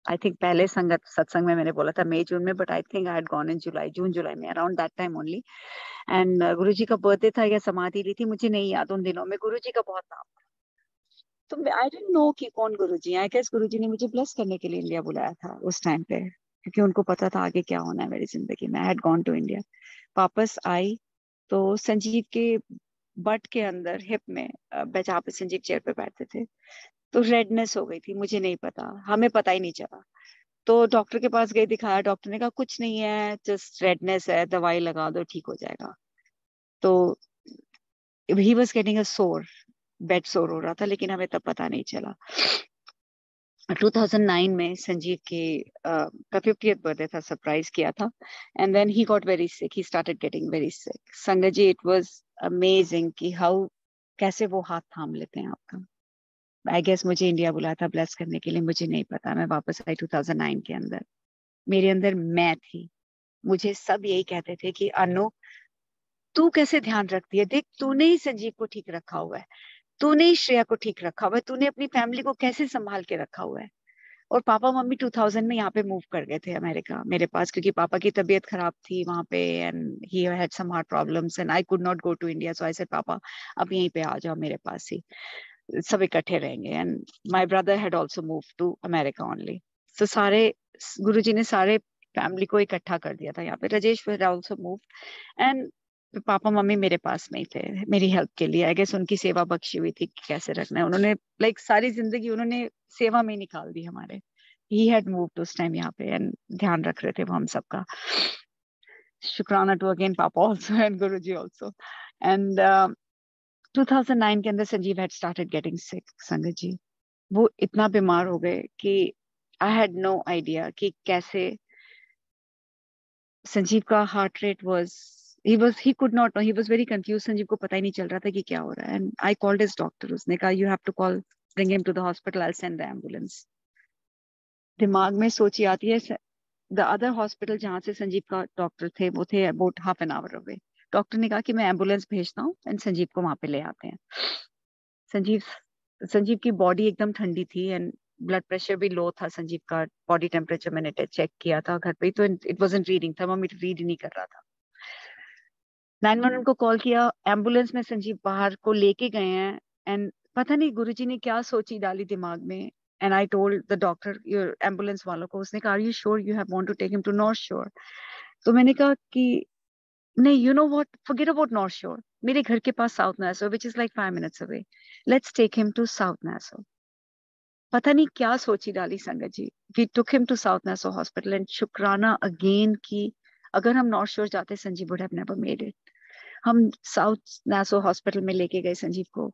आई थिंक पहले संगत सत्संग में मैंने बोला था मई जून में, but I think I had gone in July, जून जुलाई में, around that time only. And Guruji का बर्थडे था या समाधि ली थी, मुझे नहीं याद। उन दिनों में गुरुजी का बहुत नाम था। तो आई डेंट नो कि कौन गुरुजी है। आई गेस गुरुजी ने मुझे ब्लेस करने के लिए इंडिया बुलाया था उस टाइम पे, क्योंकि उनको पता था आगे क्या होना है मेरी जिंदगी में। I had gone to India. वापस आई तो संजीव के बट के अंदर, हिप में, जहाँ पे संजीव चेयर पे बैठते थे, तो रेडनेस हो गई थी। मुझे नहीं पता, हमें पता ही नहीं चला। तो डॉक्टर के पास गए, दिखाया, डॉक्टर ने कहा कुछ नहीं है, जस्ट रेडनेस है, दवाई लगा दो ठीक हो जाएगा। तो ही वॉज गेटिंग अ सोर, बेड सोर हो रहा था, लेकिन हमें तब पता नहीं चला। 2009 में संजीव के का 50th बर्थडे था, सरप्राइज किया था, and then he got very sick, he started getting very sick. संगत जी, इट वाज अमेजिंग कि हाउ, कैसे वो हाथ थाम लेते हैं आपका। आई गेस मुझे इंडिया बुलाया था ब्लेस करने के लिए, मुझे नहीं पता। मैं वापस आई 2009 के अंदर। मेरे अंदर मैं थी। मुझे सब यही कहते थे कि अनु, तू कैसे ध्यान रखती है, देख तूने ही संजीव को ठीक रखा हुआ है, तूने ही श्रेया को ठीक रखा हुआ है, तूने अपनी फैमिली को कैसे संभाल के रखा हुआ है। और पापा मम्मी 2000 में यहाँ पे मूव कर गए थे अमेरिका मेरे पास, क्योंकि पापा की तबीयत खराब थी वहां पे and he had some heart problems and I could not go to India, so I said पापा अब यहीं पे आ जाओ मेरे पास ही, सब इकट्ठे रहेंगे। And my brother had also move to America only. तो सारे गुरुजी ने सारे फैमिली को इकट्ठा कर दिया था यहाँ पे। Rajesh had also move and papa mummy मेरे पास में ही थे मेरी हेल्प के लिए। आई गेस उनकी सेवा बख्शी हुई थी कि कैसे रखना है, उन्होंने लाइक सारी जिंदगी उन्होंने सेवा में निकाल दी हमारे। ही हैड मूव्ड उस टाइम यहाँ पे एंड ध्यान रख रहे थे वो हम सबका। शुक्राना टू अगेन पापा also and Guruji also. And 2009 के अंदर संजीव हैड स्टार्टेड गेटिंग सिक। संगत जी वो इतना बीमार हो गए कि आई हैड नो आइडिया कि कैसे। संजीव का heart rate was he could not know, he was very confused। Sanjeev को पता ही नहीं चल रहा था कि क्या हो रहा है। And I called his doctor, उसने कहा you have to call, bring him to the hospital, I will send the ambulance. दिमाग में सोची आती है, द अदर हॉस्पिटल जहाँ से संजीव का डॉक्टर थे वो थे about half an hour away. Doctor ने कहा कि मैं एम्बुलेंस भेजता हूँ एंड संजीव को वहां पे ले आते हैं। संजीव संजीव की बॉडी एकदम ठंडी थी एंड ब्लड प्रेशर भी लो था। संजीव का बॉडी टेम्परेचर मैंने चेक किया था घर पे ही, तो it wasn't reading, thermometer read ही नहीं कर रहा था। 911 को कॉल किया, एम्बुलेंस में संजीव बाहर को लेके गए हैं एंड पता नहीं गुरुजी ने क्या सोची डाली दिमाग में। And I told the doctor, your ambulance वालों को, उसने कहा are you sure you have want to take him to North Shore. तो मैंने कहा कि नहीं, you know what, forget about North Shore, मेरे घर के पास South Nassau which is like 5 minutes away, let's take him to South Nassau. पता नहीं क्या सोची डाली संगत जी। We took him to South नासो हॉस्पिटल एंड शुक्राना अगेन की अगर हम नॉर्थ शोर जाते Sanjeev would have never made it. हम साउथ नासो हॉस्पिटल में लेके गए संजीव को।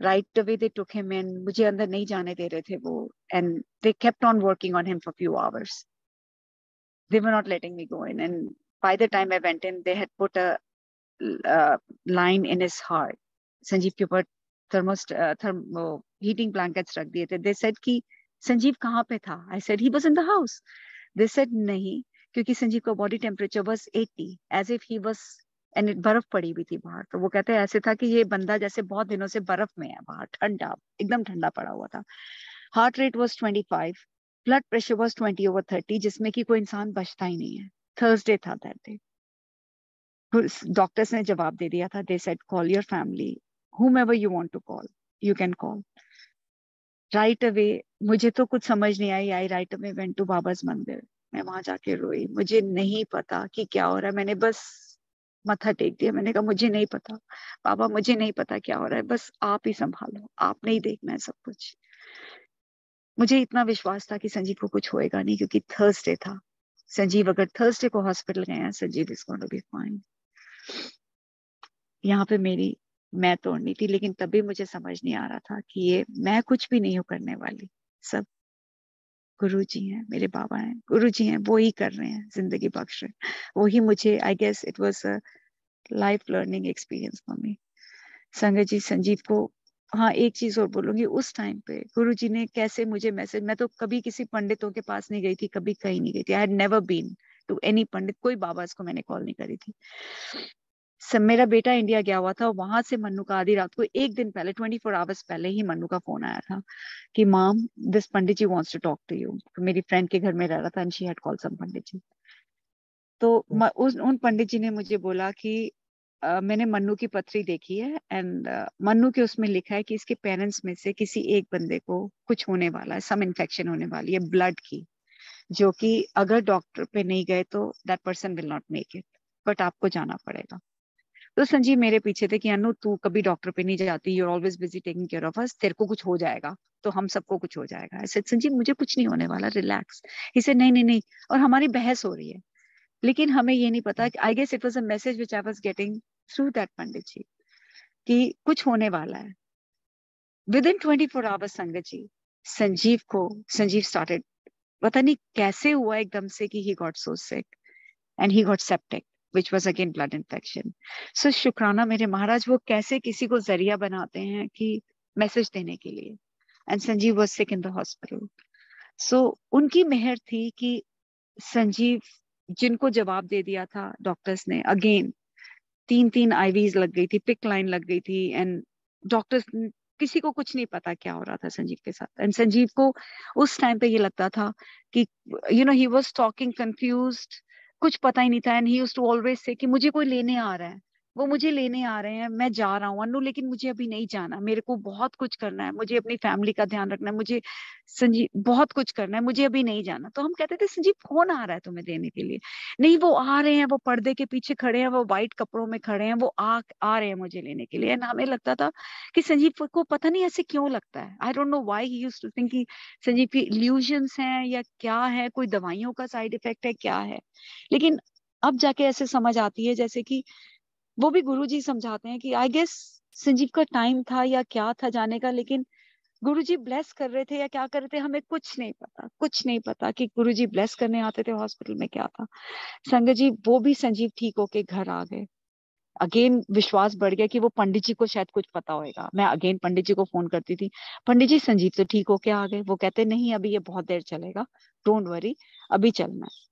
Right away they took him in, मुझे अंदर नहीं जाने दे रहे थे वो and they kept on working on him for few hours. They were not letting me go in and by the time I went in they had put a line in his heart. Sanjeev के ऊपर thermo heating blankets रख दिए थे। They said कि संजीव कहाँ पे था। I said he was in the house. They said नहीं, क्योंकि संजीव का body temperature was 80 as if he was, and बर्फ पड़ी हुई थी बाहर। तो वो कहते हैं ऐसे था कि ये बंदा जैसे बहुत दिनों से बर्फ में है बाहर, ठंडा, एकदम ठंडा पड़ा हुआ था। Heart rate was 25, blood pressure was 20/30, जिसमें कि कोई इंसान बचता ही नहीं है। थर्सडे था दैट डे। डॉक्टर्स ने जवाब दे दिया था, they said call your family, whomever you want to call, you can call right away। मुझे तो कुछ समझ नहीं आई। आई राइट अवे वेंट टू बाबाज मंदिर। मैं वहां जाके रोई, मुझे नहीं पता कि क्या हो रहा है। मैंने बस मत्था टेक दिया, मैंने कहा मुझे नहीं पता बाबा, मुझे नहीं पता क्या हो रहा है, बस आप ही संभालो, आपने ही देखना है सब कुछ। मुझे इतना विश्वास था कि संजीव को कुछ होएगा नहीं, क्योंकि थर्सडे था। संजीव अगर थर्सडे को हॉस्पिटल गए हैं, Sanjeev is going to be fine. यहाँ पे मेरी मैं तोड़नी थी, लेकिन तभी मुझे समझ नहीं आ रहा था कि ये मैं कुछ भी नहीं हूँ करने वाली, सब गुरु जी हैं, मेरे बाबा हैं, गुरु जी हैं, वो ही कर रहे हैं, जिंदगी बख्श रहे हैं वो ही मुझे। I guess it was a life learning experience for me. संगत जी संजीव को, हाँ एक चीज और बोलूंगी, उस टाइम पे गुरु जी ने कैसे मुझे मैसेज, मैं तो कभी किसी पंडितों के पास नहीं गई थी, कभी कहीं नहीं गई थी। I had never been to any pandit, कोई बाबा इसको मैंने कॉल नहीं करी थी। सब मेरा बेटा इंडिया गया हुआ था, वहां से मन्नू का आधी रात को, एक दिन पहले 24 आवर्स पहले ही मन्नू का फोन आया था कि mom this pandit ji wants to talk to you. मेरी फ्रेंड के घर में रह रहा था and she had called some pandit ji. तो उन पंडित जी ने मुझे बोला कि मैंने मन्नू की पथरी देखी है एंड मन्नू के उसमें लिखा है कि इसके पेरेंट्स में से किसी एक बंदे को कुछ होने वाला है, सम इन्फेक्शन होने वाली है ब्लड की, जो कि अगर डॉक्टर पे नहीं गए तो that person will not make it, but आपको जाना पड़ेगा। तो संजीव मेरे पीछे थे कि अनु तू कभी डॉक्टर पे नहीं जाती, you are always busy taking care of us, तेरे को कुछ हो जाएगा तो हम सबको कुछ हो जाएगा। ऐसे संजीव मुझे कुछ नहीं होने वाला, रिलैक्स। इसे नहीं नहीं नहीं, और हमारी बहस हो रही है, लेकिन हमें ये नहीं पता कि I guess it was a message which I was getting through that pandit ji कि कुछ होने वाला है। विद इन 24 आवर्स संगत जी संजीव स्टार्टेड, पता नहीं कैसे हुआ एकदम से कि he got so sick and he got septic which was again blood infection। So शुक्राना मेरे महाराज, वो कैसे किसी को जरिया बनाते हैं कि मैसेज देने के लिए। And Sanjeev was sick in the hospital। So उनकी मेहर थी कि संजीव, जिनको जवाब दे दिया था डॉक्टर्स ने, अगेन 3 आईवीज लग गई थी, पिक लाइन लग गई थी एंड डॉक्टर्स किसी को कुछ नहीं पता क्या हो रहा था संजीव के साथ। एंड संजीव को उस टाइम पे ये लगता था कि ही वाज टॉकिंग कंफ्यूज्ड, कुछ पता ही नहीं था। And he used to always say कि मुझे कोई लेने आ रहा है, वो मुझे लेने आ रहे हैं, मैं जा रहा हूँ अनु, लेकिन मुझे अभी नहीं जाना, मेरे को बहुत कुछ करना है, मुझे अपनी फैमिली का ध्यान रखना है, मुझे संजीव बहुत कुछ करना है, मुझे अभी नहीं जाना। तो हम कहते थे संजीव कौन आ रहा है तुम्हें देने के लिए? नहीं वो आ रहे हैं, वो पर्दे के पीछे खड़े हैं, वो व्हाइट कपड़ों में खड़े हैं, वो आ रहे हैं मुझे लेने के लिए। एंड हमें लगता था कि संजीव को पता नहीं ऐसे क्यों लगता है, I don't know why he used to think कि संजीव की इल्यूजन्स हैं या क्या है, कोई दवाइयों का साइड इफेक्ट है, क्या है। लेकिन अब जाके ऐसे समझ आती है जैसे कि वो भी गुरुजी समझाते हैं कि आई गेस संजीव का टाइम था या क्या था जाने का, लेकिन गुरुजी ब्लेस कर रहे थे या क्या कर रहे थे, हमें कुछ नहीं पता, कुछ नहीं पता कि गुरुजी ब्लेस करने आते थे हॉस्पिटल में क्या था। संगत जी वो भी संजीव ठीक होके घर आ गए। अगेन विश्वास बढ़ गया कि वो पंडित जी को शायद कुछ पता होएगा। मैं अगेन पंडित जी को फोन करती थी, पंडित जी संजीव तो ठीक होके आ गए। वो कहते नहीं अभी ये बहुत देर चलेगा, डोंट वरी, अभी चलना है।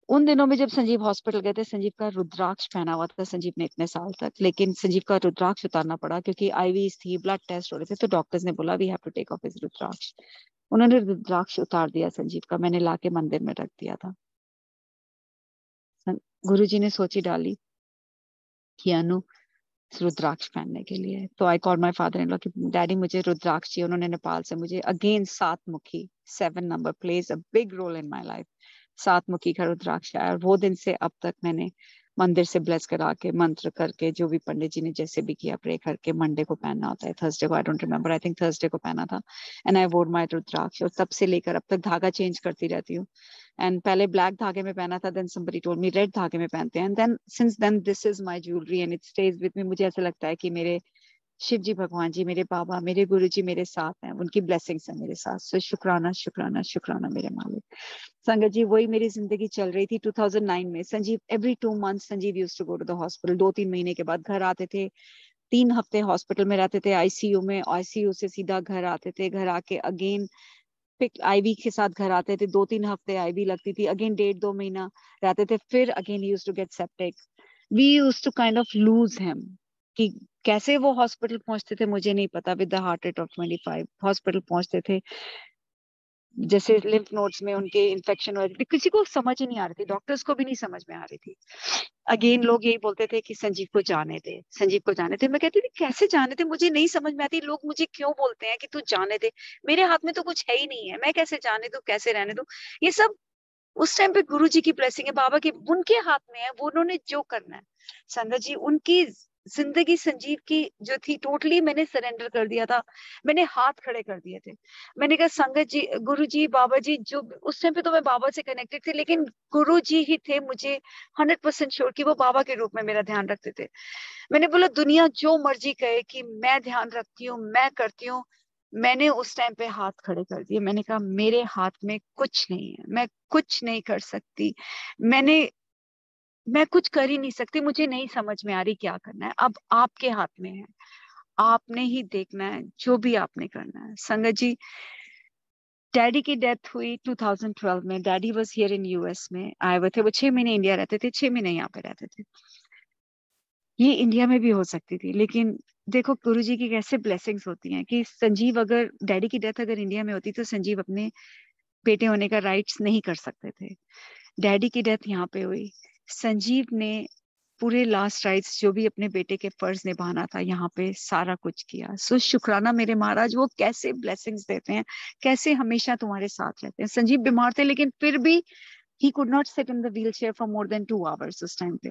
उन दिनों में जब संजीव हॉस्पिटल गए थे, संजीव का रुद्राक्ष पहना हुआ था संजीव ने इतने साल तक, लेकिन संजीव का रुद्राक्ष उतारना पड़ा क्योंकि आईवीज थी, ब्लड टेस्ट हो रहे थे, तो डॉक्टर्स ने बोला we have to take off his rudraksha. उन्होंने रुद्राक्ष उतार दिया संजीव का, मैंने लाके मंदिर में रख दिया था। गुरुजी ने सोची डाली कि अनु रुद्राक्ष पहनने के लिए। तो I call my father in law कि डैडी मुझे रुद्राक्ष चाहिए। उन्होंने नेपाल से मुझे अगेन 7 मुखी 7 number plays a big role in my life, 7 मुखी का रुद्राक्ष आया। और वो दिन से अब तक मैंने मंदिर से ब्लेस करा के मंत्र करके, जो भी पंडित जी ने जैसे भी किया, प्रे करके, मंडे को पहनना होता है, थर्सडे को, I don't remember, I think Thursday को पहना था। एंड आई वोर माय रुद्राक्ष, और तब से लेकर अब तक धागा चेंज करती रहती हूँ। एंड पहले ब्लैक धागे में पहना था, then somebody told me red धागे में पहनते हैं, and then since then this is my jewellery and it stays with me. मुझे ऐसा लगता है कि मेरे शिव जी भगवान जी, मेरे बाबा, मेरे गुरु जी मेरे साथ हैं, उनकी ब्लेसिंग्स है मेरे साथ। सो शुक्राना शुक्राना शुक्राना मेरे मालिक। संगत जी वही मेरी जिंदगी चल रही थी 2009 में। Sanjeev every 2 months Sanjeev used to go to the hospital. 2-3 महीने के बाद घर आते थे, 3 हफ्ते हॉस्पिटल में रहते थे आईसीयू में, आईसीयू से सीधा घर आते थे, घर आके अगेन पिक आईवी के साथ घर आते थे, 2-3 हफ्ते आईवी लगती थी, अगेन 1.5-2 महीना रहते थे, फिर again used to get septic. We used to kind of lose him कि कैसे वो हॉस्पिटल पहुंचते थे मुझे नहीं पता। With the heart rate of 25 hospital पहुंचते थे, जैसे लिम्फ नोड्स में उनके इन्फेक्शन हो रही थी, किसी को समझ ही नहीं आ रही थी, डॉक्टर्स को भी नहीं समझ में आ रही थी। अगेन लोग यही बोलते थे कि संजीव को जाने दे, संजीव को जाने दे। मैं कहती थी कैसे जाने दे, मुझे नहीं समझ में आती, लोग मुझे क्यों बोलते हैं कि तू जाने दे, मेरे हाथ में तो कुछ है ही नहीं है, मैं कैसे जाने दूं, कैसे रहने दूं। ये सब उस टाइम पे गुरु जी की ब्लेसिंग है, बाबा की, उनके हाथ में है, वो उन्होंने जो करना है। संगत जी उनकी जिंदगी संजीव की जो थी टोटली मैंने सरेंडर कर दिया था, मैंने हाथ खड़े कर दिए थे। मैंने कहा संगत जी, गुरु जी, बाबा जी, जो उस टाइम पे तो मैं बाबा से कनेक्टेड थी, लेकिन गुरु जी ही थे मुझे 100% श्योर कि वो बाबा के रूप में मेरा ध्यान रखते थे। मैंने बोला दुनिया जो मर्जी कहे कि मैं ध्यान रखती हूँ, मैं करती हूँ, मैंने उस टाइम पे हाथ खड़े कर दिए। मैंने कहा मेरे हाथ में कुछ नहीं है, मैं कुछ नहीं कर सकती, मैं कुछ कर ही नहीं सकती, मुझे नहीं समझ में आ रही क्या करना है, अब आपके हाथ में है, आपने ही देखना है, जो भी आपने करना है। संगत जी डैडी की डेथ हुई 2012 में। Daddy was here in US में आए हुए थे, वो 6 महीने इंडिया रहते थे, 6 महीने यहाँ पे रहते थे। ये इंडिया में भी हो सकती थी, लेकिन देखो गुरुजी की कैसे ब्लेसिंग्स होती हैं कि संजीव, अगर डैडी की डेथ अगर इंडिया में होती तो संजीव अपने बेटे होने का राइट्स नहीं कर सकते थे। डैडी की डेथ यहाँ पे हुई, संजीव ने पूरे लास्ट राइट्स जो भी अपने बेटे के फर्ज निभाना था यहाँ पे सारा कुछ किया। सो शुक्राना मेरे महाराज, वो कैसे ब्लेसिंग्स देते हैं, कैसे हमेशा तुम्हारे साथ रहते हैं। संजीव बीमार थे लेकिन फिर भी he could not sit in the wheel chair for more than 2 hours. उस टाइम पे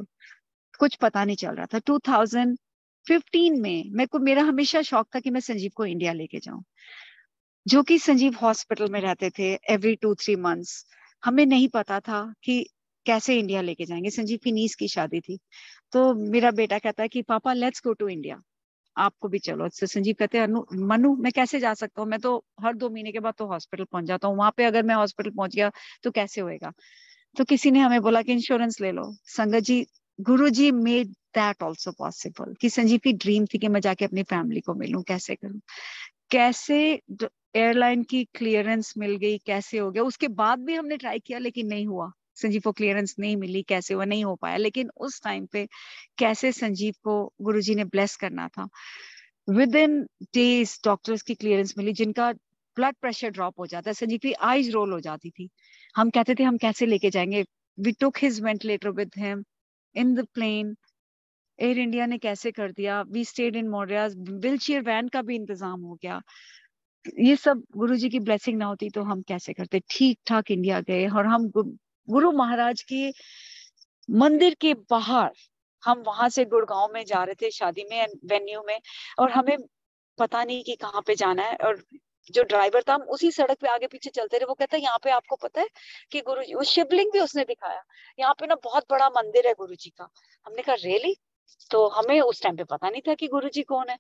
कुछ पता नहीं चल रहा था। 2015 में मेरा हमेशा शौक था कि मैं संजीव को इंडिया लेके जाऊं, जो कि संजीव हॉस्पिटल में रहते थे एवरी 2-3 मंथ्स। हमें नहीं पता था कि कैसे इंडिया लेके जाएंगे। संजीव की नीस की शादी थी, तो मेरा बेटा कहता है कि पापा लेट्स गो टू इंडिया, आपको भी चलो। तो संजीव कहते हैं मनु मैं कैसे जा सकता हूँ, मैं तो हर 2 महीने के बाद तो हॉस्पिटल पहुंच जाता हूँ, वहां पे अगर मैं हॉस्पिटल पहुंच गया तो कैसे होएगा। तो किसी ने हमें बोला कि इंश्योरेंस ले लो। संगत जी गुरुजी मेड दैट ऑल्सो पॉसिबल कि संजीव की ड्रीम थी कि मैं जाके अपनी फैमिली को मिलूं, कैसे करूं, कैसे एयरलाइन की क्लियरेंस मिल गई, कैसे हो गया। उसके बाद भी हमने ट्राई किया लेकिन नहीं हुआ, संजीव को क्लियरेंस नहीं मिली, कैसे हुआ नहीं हो पाया। लेकिन उस टाइम पे कैसे संजीव को गुरुजी ने ब्लेस करना था। विद इन डेज डॉक्टर्स की क्लियरेंस मिली, जिनका ब्लड प्रेशर ड्रॉप हो जाता है, संजीव की आईज रोल हो जाती थी। हम कहते थे हम कैसे लेके जाएंगे, we took his ventilator with him in the plane, Air India ने कैसे कर दिया, we stayed in Maurya, wheel chair van का भी इंतजाम हो गया। ये सब गुरुजी की ब्लेसिंग ना होती तो हम कैसे करते, ठीक ठाक इंडिया गए। और हम गुरु महाराज के मंदिर के बाहर, हम वहां से गुड़गांव में जा रहे थे शादी में, वेन्यू में, और हमें पता नहीं कि कहाँ पे जाना है। और जो ड्राइवर था, हम उसी सड़क पे आगे पीछे चलते रहे। वो कहता है यहाँ पे आपको पता है कि गुरु जी, उस शिवलिंग भी उसने दिखाया, यहाँ पे ना बहुत बड़ा मंदिर है गुरु जी का। हमने कहा रियली? तो हमें उस टाइम पे पता नहीं था कि गुरु जी कौन है।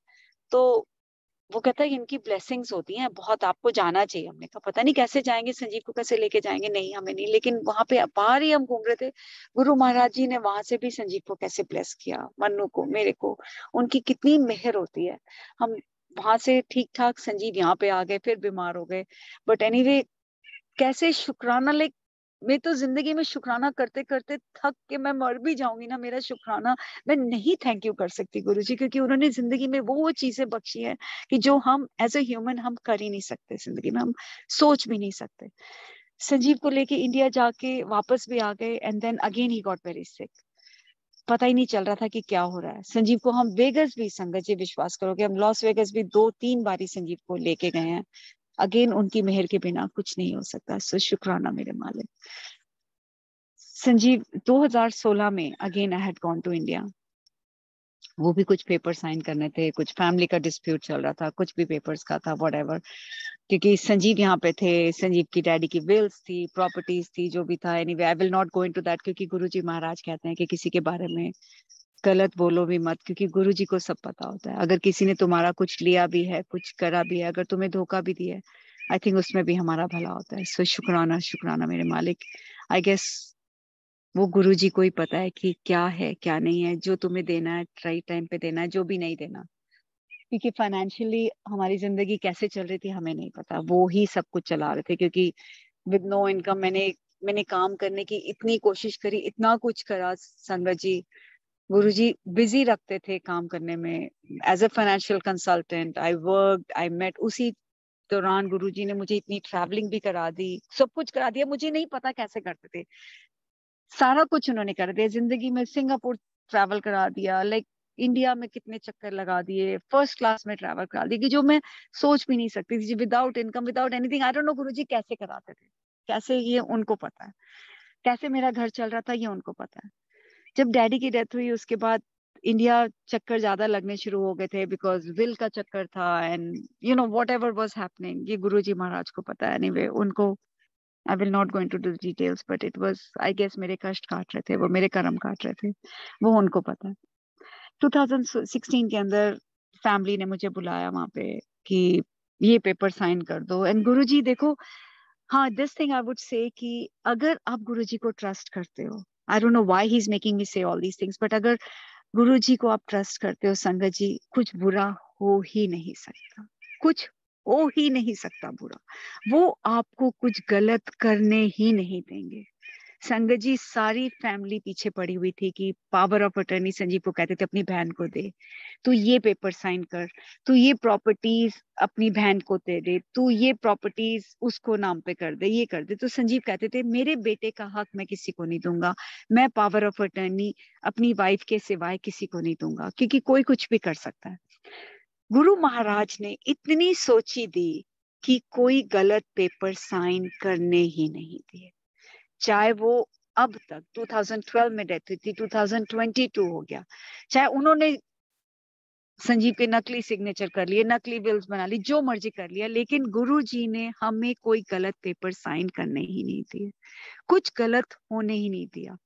तो वो कहता है इनकी ब्लेसिंग्स होती हैं बहुत, आपको जाना चाहिए। हमने कहा पता नहीं कैसे जाएंगे, संजीव को कैसे लेके जाएंगे, नहीं हमें नहीं। लेकिन वहां पे बाहर ही हम घूम रहे थे, गुरु महाराज जी ने वहां से भी संजीव को कैसे ब्लेस किया, मन्नू को, मेरे को, उनकी कितनी मेहर होती है। हम वहां से ठीक ठाक संजीव यहाँ पे आ गए, फिर बीमार हो गए। बट एनीवे, कैसे शुक्राना, लाइक मैं तो जिंदगी में शुक्राना करते करते थक के मैं मर भी जाऊंगी ना, मेरा शुक्राना मैं नहीं थैंक यू कर सकती गुरुजी, क्योंकि उन्होंने जिंदगी में वो चीजें बख्शी है कि जो हम एज ए ह्यूमन हम कर ही नहीं सकते, जिंदगी में हम सोच भी नहीं सकते। संजीव को लेके इंडिया जाके वापस भी आ गए, and then again he got very sick. पता ही नहीं चल रहा था कि क्या हो रहा है। संजीव को हम वेगस भी, संगत जी विश्वास करोगे, हम लॉस वेगस भी 2-3 बारी संजीव को लेके गए हैं। अगेन उनकी मेहर के बिना कुछ नहीं हो सकता। सो शुक्राना मेरे मालिक। संजीव 2016 में again I had gone to India. वो भी कुछ पेपर साइन करने थे, कुछ फैमिली का डिस्प्यूट चल रहा था, कुछ भी पेपर्स का था, व्हाटएवर। क्योंकि संजीव यहाँ पे थे, संजीव की डैडी की विल्स थी, प्रॉपर्टीज थी, जो भी था। Anyway, I will not go into that, क्योंकि गुरुजी महाराज कहते हैं कि किसी के बारे में गलत बोलो भी मत, क्योंकि गुरुजी को सब पता होता है। अगर किसी ने तुम्हारा कुछ लिया भी है, कुछ करा भी है, अगर तुम्हें धोखा भी दिया है, आई थिंक उसमें भी हमारा भला होता है। सो शुक्राना, शुक्राना मेरे मालिक। आई गेस वो गुरुजी को ही पता है कि क्या है क्या नहीं है, जो तुम्हें देना है राइट टाइम पे देना है, जो भी नहीं देना। क्योंकि फाइनेंशियली हमारी जिंदगी कैसे चल रही थी हमें नहीं पता, वो ही सब कुछ चला रहे थे। क्योंकि विद नो इनकम मैंने काम करने की इतनी कोशिश करी, इतना कुछ करा संगत जी। गुरुजी बिजी रखते थे काम करने में। As a financial consultant I work, I met. उसी दौरान गुरुजी ने मुझे इतनी ट्रैवलिंग भी करा दी, सब कुछ करा दिया। मुझे नहीं पता कैसे करते थे, सारा कुछ उन्होंने कर दिया जिंदगी में। सिंगापुर ट्रैवल करा दिया, लाइक इंडिया में कितने चक्कर लगा दिए, फर्स्ट क्लास में ट्रैवल करा दिया कि जो मैं सोच भी नहीं सकती थी। Without income, without anything, I don't know Guruji कैसे कराते थे, कैसे, ये उनको पता है। कैसे मेरा घर चल रहा था ये उनको पता है। जब डैडी की डेथ हुई उसके बाद इंडिया चक्कर ज्यादा लगने शुरू हो गए थे, बिकॉज विल का चक्कर था, and you know whatever was happening, ये गुरुजी महाराज को पता है। एनीवे, उनको, I will not go into the details, but it was, I guess, मेरे कष्ट काट रहे थे वो, मेरे कर्म काट रहे थे, वो उनको पता है। 2016 के अंदर फैमिली ने मुझे बुलाया वहां पे कि ये पेपर साइन कर दो। एंड गुरुजी देखो, हाँ, this thing I would say कि अगर आप गुरुजी को ट्रस्ट करते हो, आई don't know why he is making me से ऑल दीज थिंग्स, बट अगर गुरुजी को आप ट्रस्ट करते हो संगत जी, कुछ बुरा हो ही नहीं सकता, कुछ हो ही नहीं सकता बुरा। वो आपको कुछ गलत करने ही नहीं देंगे। संगत जी, सारी फैमिली पीछे पड़ी हुई थी कि पावर ऑफ अटर्नी संजीव को कहते थे अपनी बहन को दे, तू ये पेपर साइन कर, तू ये प्रॉपर्टीज अपनी बहन को दे दे, तू ये प्रॉपर्टीज उसको नाम पे कर दे, ये कर दे। तो संजीव कहते थे मेरे बेटे का हक मैं किसी को नहीं दूंगा, मैं पावर ऑफ अटर्नी अपनी वाइफ के सिवाय किसी को नहीं दूंगा, क्योंकि कोई कुछ भी कर सकता है। गुरु महाराज ने इतनी सोची दी कि कोई गलत पेपर साइन करने ही नहीं दिए। चाहे वो अब तक 2012 में डेथ हुई थी, 2022 हो गया, चाहे उन्होंने संजीव के नकली सिग्नेचर कर लिए, नकली विल्स बना ली, जो मर्जी कर लिया, लेकिन गुरुजी ने हमें कोई गलत पेपर साइन करने ही नहीं दिए, कुछ गलत होने ही नहीं दिया।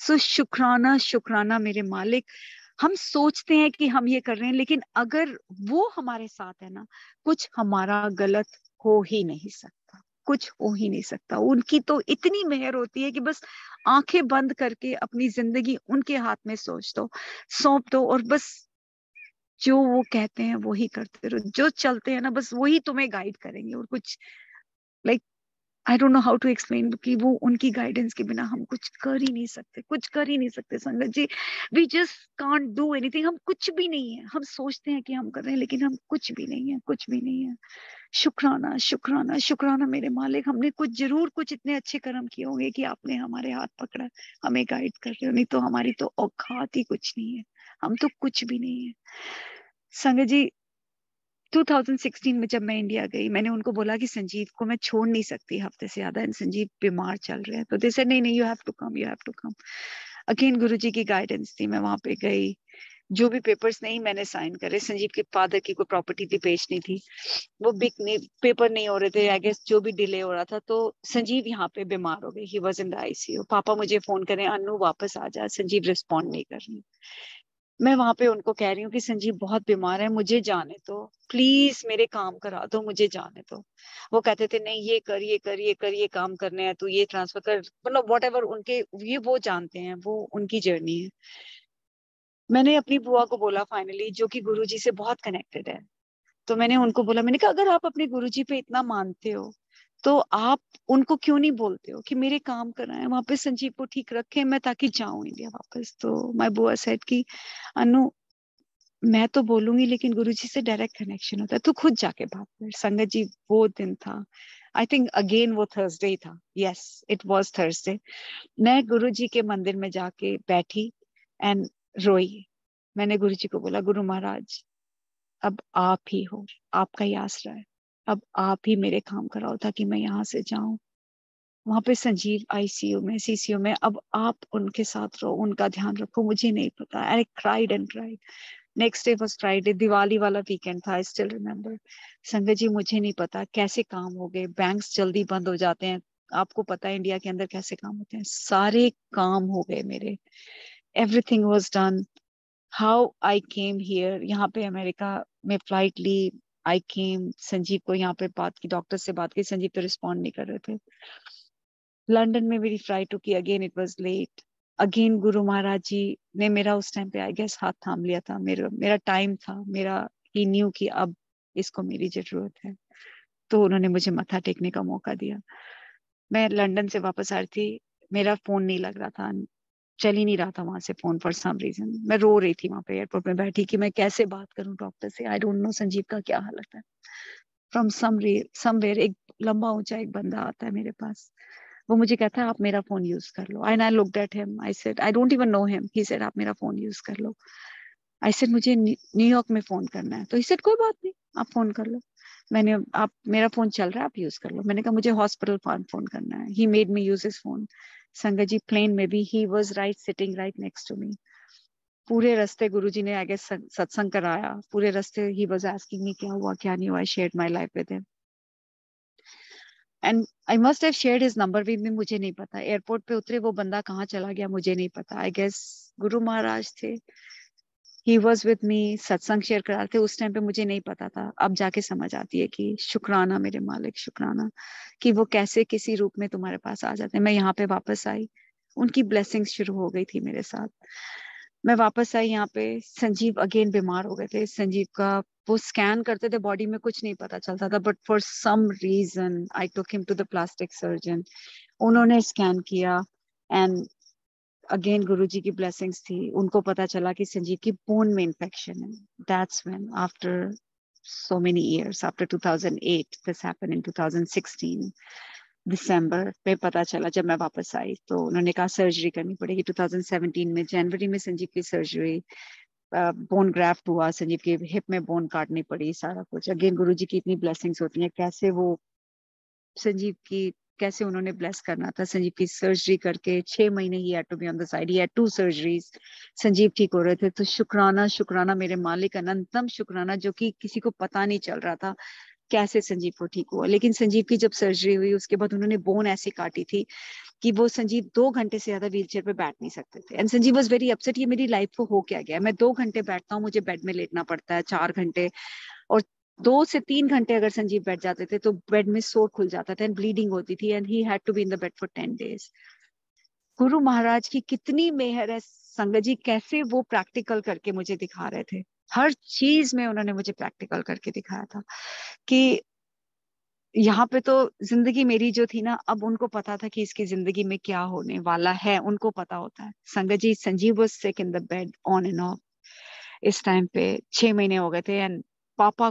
सो शुक्राना, शुक्राना मेरे मालिक। हम सोचते हैं कि हम ये कर रहे हैं, लेकिन अगर वो हमारे साथ है ना, कुछ हमारा गलत हो ही नहीं सकता, कुछ हो ही नहीं सकता। उनकी तो इतनी मेहर होती है कि बस आंखें बंद करके अपनी जिंदगी उनके हाथ में सोच दो, सौंप दो, और बस जो वो कहते हैं वो ही करते रहो। जो चलते हैं ना, बस वही तुम्हें गाइड करेंगे, और कुछ like I don't know how to explain कि वो उनकी गाइडेंस के बिना हम कुछ कर ही नहीं सकते, कुछ कर ही नहीं सकते संगत जी। We just can't do anything. हम कुछ भी नहीं है। हम सोचते हैं कि हम कर रहे हैं, लेकिन हम कुछ भी नहीं है, कुछ भी नहीं है। शुक्राना शुक्राना शुक्राना मेरे मालिक, हमने कुछ जरूर कुछ इतने अच्छे कर्म किए होंगे कि आपने हमारे हाथ पकड़ा, हमें गाइड कर रहे हो, नहीं तो हमारी तो औकात ही कुछ नहीं है, हम तो कुछ भी नहीं है। संगत जी 2016 में जब मैं इंडिया गई, मैंने उनको बोला कि संजीव को मैं छोड़ नहीं सकती हफ्ते से ज्यादा, एंड संजीव बीमार चल रहे हैं। तो दे सेड नहीं नहीं, you have to come, you have to come. Again Guruji की गाइडेंस थी, मैं वहां पे गई। जो भी पेपर्स नहीं मैंने साइन करे, संजीव के फादर की कोई प्रॉपर्टी थी बेचनी थी, वो बिक नहीं, पेपर नहीं हो रहे थे, आई गेस जो भी डिले हो रहा था। तो संजीव यहाँ पे बीमार हो गए, ही वाज इन द आईसीयू। पापा मुझे फोन करें, अनु वापस आ जा, संजीव रिस्पॉन्ड नहीं कर रही। मैं वहां पे उनको कह रही हूँ कि संजीव बहुत बीमार है, मुझे जाने दो, प्लीज मेरे काम करा दो, मुझे जाने दो। वो कहते थे नहीं ये कर, ये कर, ये कर, ये काम करने हैं, तू ये ट्रांसफर कर, मतलब वॉट एवर उनके, ये वो जानते हैं, वो उनकी जर्नी है। मैंने अपनी बुआ को बोला फाइनली, जो कि गुरुजी से बहुत कनेक्टेड है, तो मैंने उनको बोला, मैंने कहा अगर आप अपने गुरुजी पे इतना मानते हो तो आप उनको क्यों नहीं बोलते हो कि मेरे काम कराएं, वहां पे संजीव को ठीक रखें, मैं ताकि जाऊं इंडिया वापस। तो माय बुआ सेड कि अनु मैं तो बोलूंगी, लेकिन गुरुजी से डायरेक्ट कनेक्शन होता है, तू खुद जाके बात कर। संगत जी वो दिन था, आई थिंक अगेन वो थर्सडे ही था, यस इट वाज थर्सडे। मैं गुरुजी के मंदिर में जाके बैठी एंड रोई। मैंने गुरुजी को बोला, गुरु महाराज अब आप ही हो, आपका ही आसरा है, अब आप ही मेरे काम कराओ ताकि मैं यहाँ से जाऊं। वहां पे संजीव आईसीयू में, सीसीयू में, अब आप उनके साथ रहो, उनका ध्यान रखो, मुझे नहीं पता। I cried and cried. Next day was Friday, Diwali वाला वीकेंड था, आई स्टिल रिमेम्बर। संगत जी मुझे नहीं पता कैसे काम हो गए, बैंक्स जल्दी बंद हो जाते हैं, आपको पता है इंडिया के अंदर कैसे काम होते हैं, सारे काम हो गए मेरे, everything was done. How I came here, यहाँ पे अमेरिका में फ्लाइट ली, आई केम, संजीव को यहाँ पे बात की, डॉक्टर से बात की, संजीव तो रिस्पॉन्ड नहीं कर रहे थे। लंदन में मेरी फ्लाइट रुकी, again it was late. Again Guru Maharaj जी ने मेरा उस टाइम पे आई गेस हाथ थाम लिया था, मेरा मेरा टाइम था, मेरा ही न्यू कि अब इसको मेरी जरूरत है। तो उन्होंने मुझे मत्था टेकने का मौका दिया। मैं लंदन से वापस आ रही थी, मेरा फोन नहीं लग रहा था, चल ही नहीं रहा था वहां से फोन फॉर सम रीजन। मैं रो रही थी वहां पे एयरपोर्ट में बैठी कि मैं कैसे बात करूं डॉक्टर से, आई डोंट नो संजीव का क्या हालत है। फ्रॉम समवेयर एक लंबा ऊंचा एक बंदा आता है मेरे पास, वो मुझे कहता है आप मेरा फोन यूज कर लो। And I looked at him, I said I don't even know him, he said आप मेरा फोन यूज कर लो। आई सेड मुझे न्यूयॉर्क में फोन करना है। तो ही सेड कोई बात नहीं, आप फोन कर लो। मैंने, आप मेरा फोन चल रहा है आप यूज कर लो। मैंने कहा मुझे हॉस्पिटल फोन करना है। He made me use his phone. संगत जी प्लेन में भी he was right sitting right next to me. पूरे रास्ते गुरुजी ने आगे सत्संग कराया, पूरे रास्ते ही वाज आस्किंग मी क्या हुआ क्या नहीं हुआ। I shared my life with him and I must have shared his number with me, मुझे नहीं पता एयरपोर्ट पे उतरे वो बंदा कहाँ चला गया मुझे नहीं पता। आई गेस गुरु महाराज थे, ही वॉज विद मी, सत्संग शेयर करा रहे थे। उस टाइम पे मुझे नहीं पता था, अब जाके समझ आती है कि शुक्राना मेरे मालिक, शुक्राना कि वो कैसे किसी रूप में तुम्हारे पास आ जाते हैं। मैं यहाँ पे वापस आई, उनकी ब्लेसिंग शुरू हो गई थी मेरे साथ। मैं वापस आई यहाँ पे, संजीव अगेन बीमार हो गए थे। संजीव का वो स्कैन करते थे, बॉडी में कुछ नहीं पता चलता था, but for some reason I took him to the plastic surgeon. उन्होंने स्कैन किया एंड अगेन गुरुजी की ब्लेसिंग्स थी, उनको पता चला कि संजीव की बोन में इन्फेक्शन है। That's when after so many years, after 2008, this happened in 2016 दिसंबर पे पता चला जब मैं वापस आई। तो उन्होंने कहा सर्जरी करनी पड़ेगी। 2017 में जनवरी में संजीव की सर्जरी, बोन ग्राफ्ट हुआ, संजीव की हिप में बोन काटनी पड़ी, सारा कुछ। अगेन गुरुजी की इतनी ब्लेसिंग्स होती हैं, कैसे वो संजीव की, कैसे उन्होंने ब्लेस करना था। संजीव की सर्जरी करके 6 महीने he had to be on the side, he had 2 surgeries. Sanjeev ठीक हो रहे थे। तो शुक्राना शुक्राना मेरे मालिक, अनंतम शुक्राना, जो कि किसी को पता नहीं चल रहा था कैसे संजीव को ठीक हुआ। लेकिन संजीव की जब सर्जरी हुई उसके बाद उन्होंने बोन ऐसी काटी थी कि वो संजीव 2 घंटे से ज्यादा व्हीलचेयर पे बैठ नहीं सकते थे। And Sanjeev was very upset, ये मेरी लाइफ को हो क्या गया, मैं 2 घंटे बैठता हूँ, मुझे बेड में लेटना पड़ता है 4 घंटे, और 2 से 3 घंटे अगर संजीव बैठ जाते थे तो बेड में सोर खुल जाता था एंड ब्लीडिंग होती थी, and he had to be in the bed for 10 days. Guru महाराज की कितनी मेहर है संगत जी, कैसे वो प्रैक्टिकल करके मुझे दिखा रहे थे। हर चीज में उन्होंने मुझे प्रैक्टिकल करके दिखाया था कि यहाँ पे तो जिंदगी मेरी जो थी ना, अब उनको पता था कि इसकी जिंदगी में क्या होने वाला है, उनको पता होता है। संगत जी, Sanjeev was sick in the bed on and off. इस टाइम पे 6 महीने हो गए थे। एंड पापा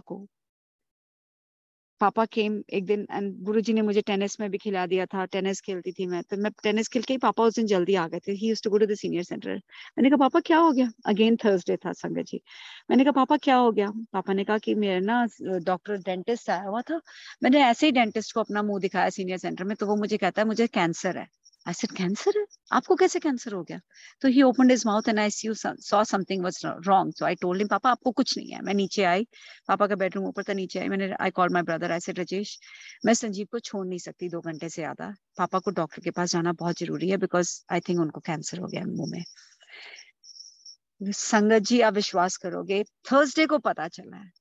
केम एक दिन, एंड गुरुजी ने मुझे टेनिस में भी खिला दिया था। टेनिस खेलती थी मैं, तो मैं टेनिस खेल के ही पापा उस दिन जल्दी आ गए थे। He used to go to the senior centre. मैंने कहा पापा क्या हो गया? अगेन थर्सडे था संगत जी। मैंने कहा पापा क्या हो गया? पापा ने कहा कि मेरा ना डॉक्टर डेंटिस्ट आया हुआ था। मैंने ऐसे ही डेंटिस्ट को अपना मुंह दिखाया सीनियर सेंटर में, तो वो मुझे कहता है मुझे कैंसर है। आई सेड कैंसर है? आपको कैसे कैंसर हो गया? तो he opened his mouth and I saw something was wrong. So I told him पापा आपको कुछ नहीं है। मैं नीचे आई, पापा का बेडरूम ऊपर था, नीचे आई मैंने। I called my brother, I said Rajesh, मैं संजीव को छोड़ नहीं सकती 2 घंटे से ज्यादा। पापा को डॉक्टर के पास जाना बहुत जरूरी है, बिकॉज आई थिंक उनको कैंसर हो गया मुंह में। संगत जी आप विश्वास करोगे, थर्सडे को पता चला है।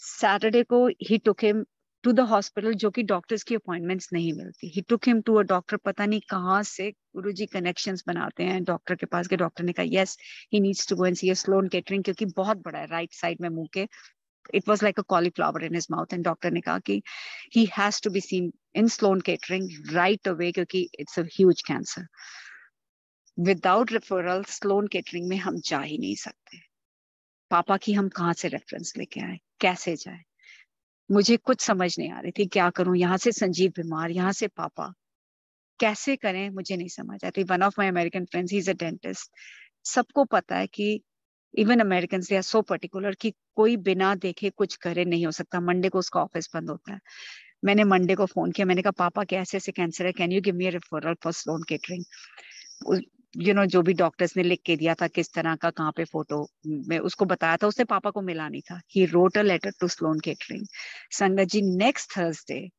सैटरडे को he took him to the hospital, जो कि डॉक्टर्स की अपॉइंटमेंट्स नहीं मिलती। He took him to a doctor, पता नहीं कहाँ से गुरुजी कनेक्शंस बनाते हैं डॉक्टर के पास के। डॉक्टर ने कहा yes he needs to go and see Sloan Kettering, क्योंकि बहुत बड़ा है राइट साइड में मुंह के। It was like a cauliflower in his mouth, and doctor ने कहा कि he has to be seen in Sloan Kettering right away, क्योंकि it's a huge cancer. Without referral Sloan Kettering में हम जा ही नहीं सकते। पापा की हम कहाँ से रेफरेंस लेके आए, कैसे जाए? मुझे कुछ समझ नहीं आ रही थी क्या करूं। यहाँ से संजीव बीमार, यहाँ से पापा, कैसे करें मुझे नहीं समझ आती। One of my American friends, he is a dentist. सबको पता है कि even American they are so particular कि कोई बिना देखे कुछ करे नहीं हो सकता। मंडे को उसका ऑफिस बंद होता है। मैंने मंडे को फोन किया, मैंने कहा पापा के ऐसे ऐसे कैंसर है, can you give me a referral for Sloan Kettering. जो भी डॉक्टर्स ने लिख के दिया था किस तरह का, कहाँ पे फोटो में उसको बताया था, उससे पापा को मिला नहीं था। He wrote a letter to Sloan Kettering. संगत जी next Thursday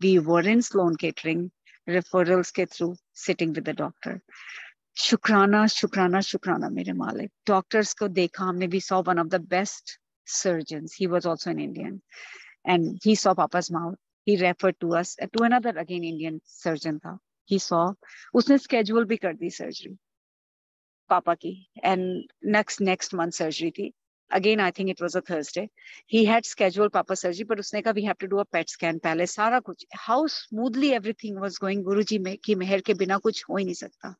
we were in Sloan Kettering referrals के through, sitting with the doctor. शुक्राना शुक्राना शुक्राना मेरे मालिक। डॉक्टर्स को देखा हमने। We saw one of the best surgeons. He was also an Indian, and he saw Papa's mouth. He referred to us to another again Indian surgeon था. He saw, उसने schedule भी कर दी surgery पापा की, and next month surgery थी. Again I think it was a Thursday. He had scheduled Papa surgery, but उसने कहा we have to do a PET scan पहले। सारा कुछ how smoothly everything was going। गुरुजी में की मेहर के बिना कुछ हो ही नहीं सकता।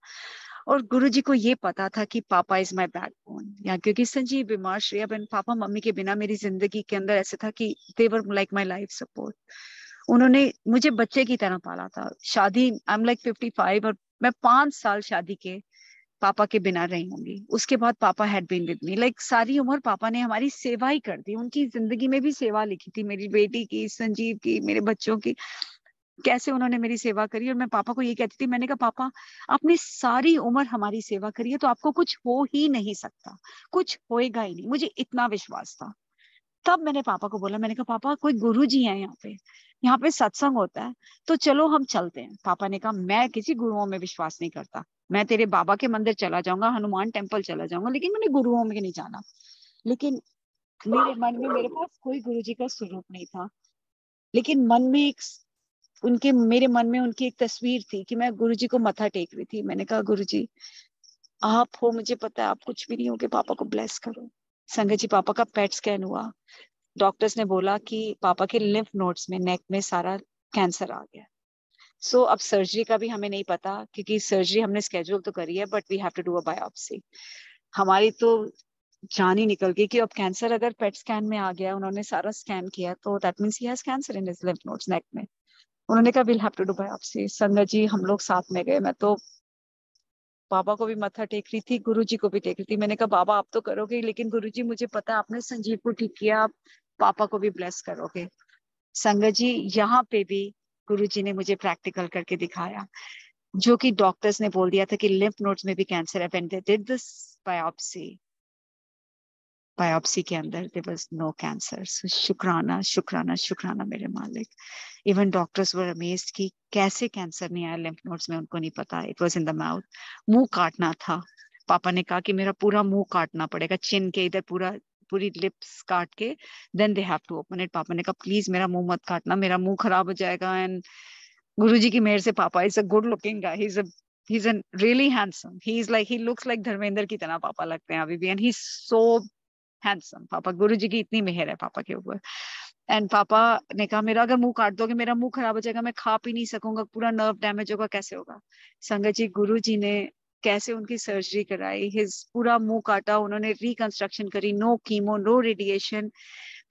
और गुरुजी को ये पता था कि पापा इज माय बैकबोन। या क्योंकि संजीव बीमार, श्रेया बहन, पापा मम्मी के बिना मेरी जिंदगी के अंदर ऐसे था कि they were like my life support. उन्होंने मुझे बच्चे की तरह पाला था। शादी आई एम लाइक 55 और मैं 5 साल शादी के पापा के बिना रही होंगी। उसके बाद पापा had been with me like सारी उम्र पापा ने हमारी सेवा ही कर दी। उनकी जिंदगी में भी सेवा लिखी थी, मेरी बेटी की, संजीव की, मेरे बच्चों की। कैसे उन्होंने मेरी सेवा करी। और मैं पापा को ये कहती थी, मैंने कहा पापा आपने सारी उम्र हमारी सेवा करी है, तो आपको कुछ हो ही नहीं सकता, कुछ होएगा ही नहीं। मुझे इतना विश्वास था। तब मैंने पापा को बोला, मैंने कहा पापा कोई गुरु जी है यहाँ पे सत्संग होता है, तो चलो हम चलते हैं। पापा ने कहा मैं किसी गुरुओं में विश्वास नहीं करता। मैं तेरे बाबा के मंदिर चला जाऊंगा, हनुमान टेम्पल चला जाऊंगा, लेकिन मैंने गुरुओं में नहीं जाना। लेकिन मेरे मन में, मेरे पास कोई गुरु जी का स्वरूप नहीं था, लेकिन मन में एक उनके, मेरे मन में उनकी एक तस्वीर थी कि मैं गुरुजी को मत्था टेक रही थी। मैंने कहा गुरुजी आप हो, मुझे पता है आप कुछ भी नहीं हो, के पापा को ब्लेस करो। संगत जी पापा का पेट स्कैन हुआ। डॉक्टर्स ने बोला कि पापा के लिम्फ नोड्स में, नेक में सारा कैंसर आ गया। सो अब सर्जरी का भी हमें नहीं पता, क्योंकि सर्जरी हमने स्केड्यूल तो करी है, but we have to do a biopsy. हमारी तो जान ही निकल गई कि अब कैंसर अगर पेट स्कैन में आ गया, उन्होंने सारा स्कैन किया, तो that means he has cancer in his lymph nodes, neck में। उन्होंने कहा will have to do biopsy. संगत जी हम लोग साथ में गए। मैं तो पापा को भी मत्था टेक रही थी, गुरुजी को भी टेक रही थी। मैंने कहा बाबा आप तो करोगे, लेकिन गुरुजी मुझे पता है आपने संजीव को ठीक किया, आप पापा को भी ब्लेस करोगे। संगत जी यहाँ पे भी गुरुजी ने मुझे प्रैक्टिकल करके दिखाया, जो कि डॉक्टर्स ने बोल दिया था कि लिम्फ नोड्स में भी कैंसर है। When they did this biopsy के अंदर देयर वाज नो कैंसर। शुक्राना शुक्राना शुक्राना मेरे मालिक। इवन डॉक्टर्स वर अमेज्ड कि कैसे कैंसर नहीं आया लिम्फ नोड्स में, उनको नहीं पता। It was in the mouth. मुंह काटना था। पापा ने कहा कि मेरा पूरा मुंह काटना पड़ेगा, चिन के इधर पूरी लिप्स काट के, then they have to open it. पापा ने कहा प्लीज मेरा मुंह मत काटना, मेरा मुंह खराब हो जाएगा। एंड गुरुजी की मेहर से पापा is a good looking guy, he's a really handsome, he looks like Dharmendra की तरह पापा लगते हैं अभी भी, and he's so हैंडसम। पापा गुरुजी की इतनी मेहर है पापा के ऊपर। एंड पापा ने कहा मेरा अगर मुंह काट दोगे मेरा मुंह खराब हो जाएगा, मैं खा पी नहीं सकूंगा, पूरा नर्व डैमेज होगा, कैसे होगा। संगत जी, गुरु जी ने कैसे उनकी सर्जरी कराई, हिज पूरा मुंह काटा, उन्होंने रिकंस्ट्रक्शन करी, नो कीमो नो रेडिएशन,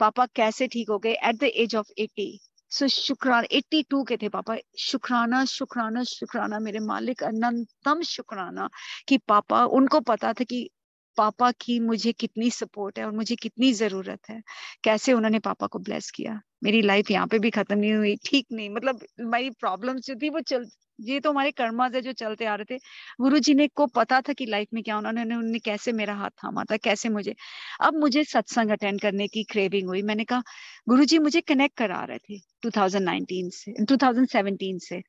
पापा कैसे ठीक हो गए एट द एज ऑफ 80। सो शुक्राना, 82 के थे पापा। शुक्राना शुक्राना शुक्राना मेरे मालिक, अनंतम शुक्राना कि पापा, उनको पता था कि पापा की मुझे कितनी सपोर्ट है और मुझे कितनी जरूरत है। कैसे उन्होंने पापा को ब्लेस किया। मेरी लाइफ यहाँ पे भी खत्म नहीं हुई, ठीक नहीं, मतलब मेरी प्रॉब्लम्स जो थी वो चल, ये तो हमारे कर्मा से जो चलते आ रहे थे। गुरु जी ने को पता था कि लाइफ में क्या होना, उन्होंने कैसे मेरा हाथ थामा था, कैसे मुझे, अब मुझे सत्संग अटेंड करने की क्रेविंग हुई। मैंने कहा गुरुजी मुझे कनेक्ट करा रहे थे 2019 से 2017 से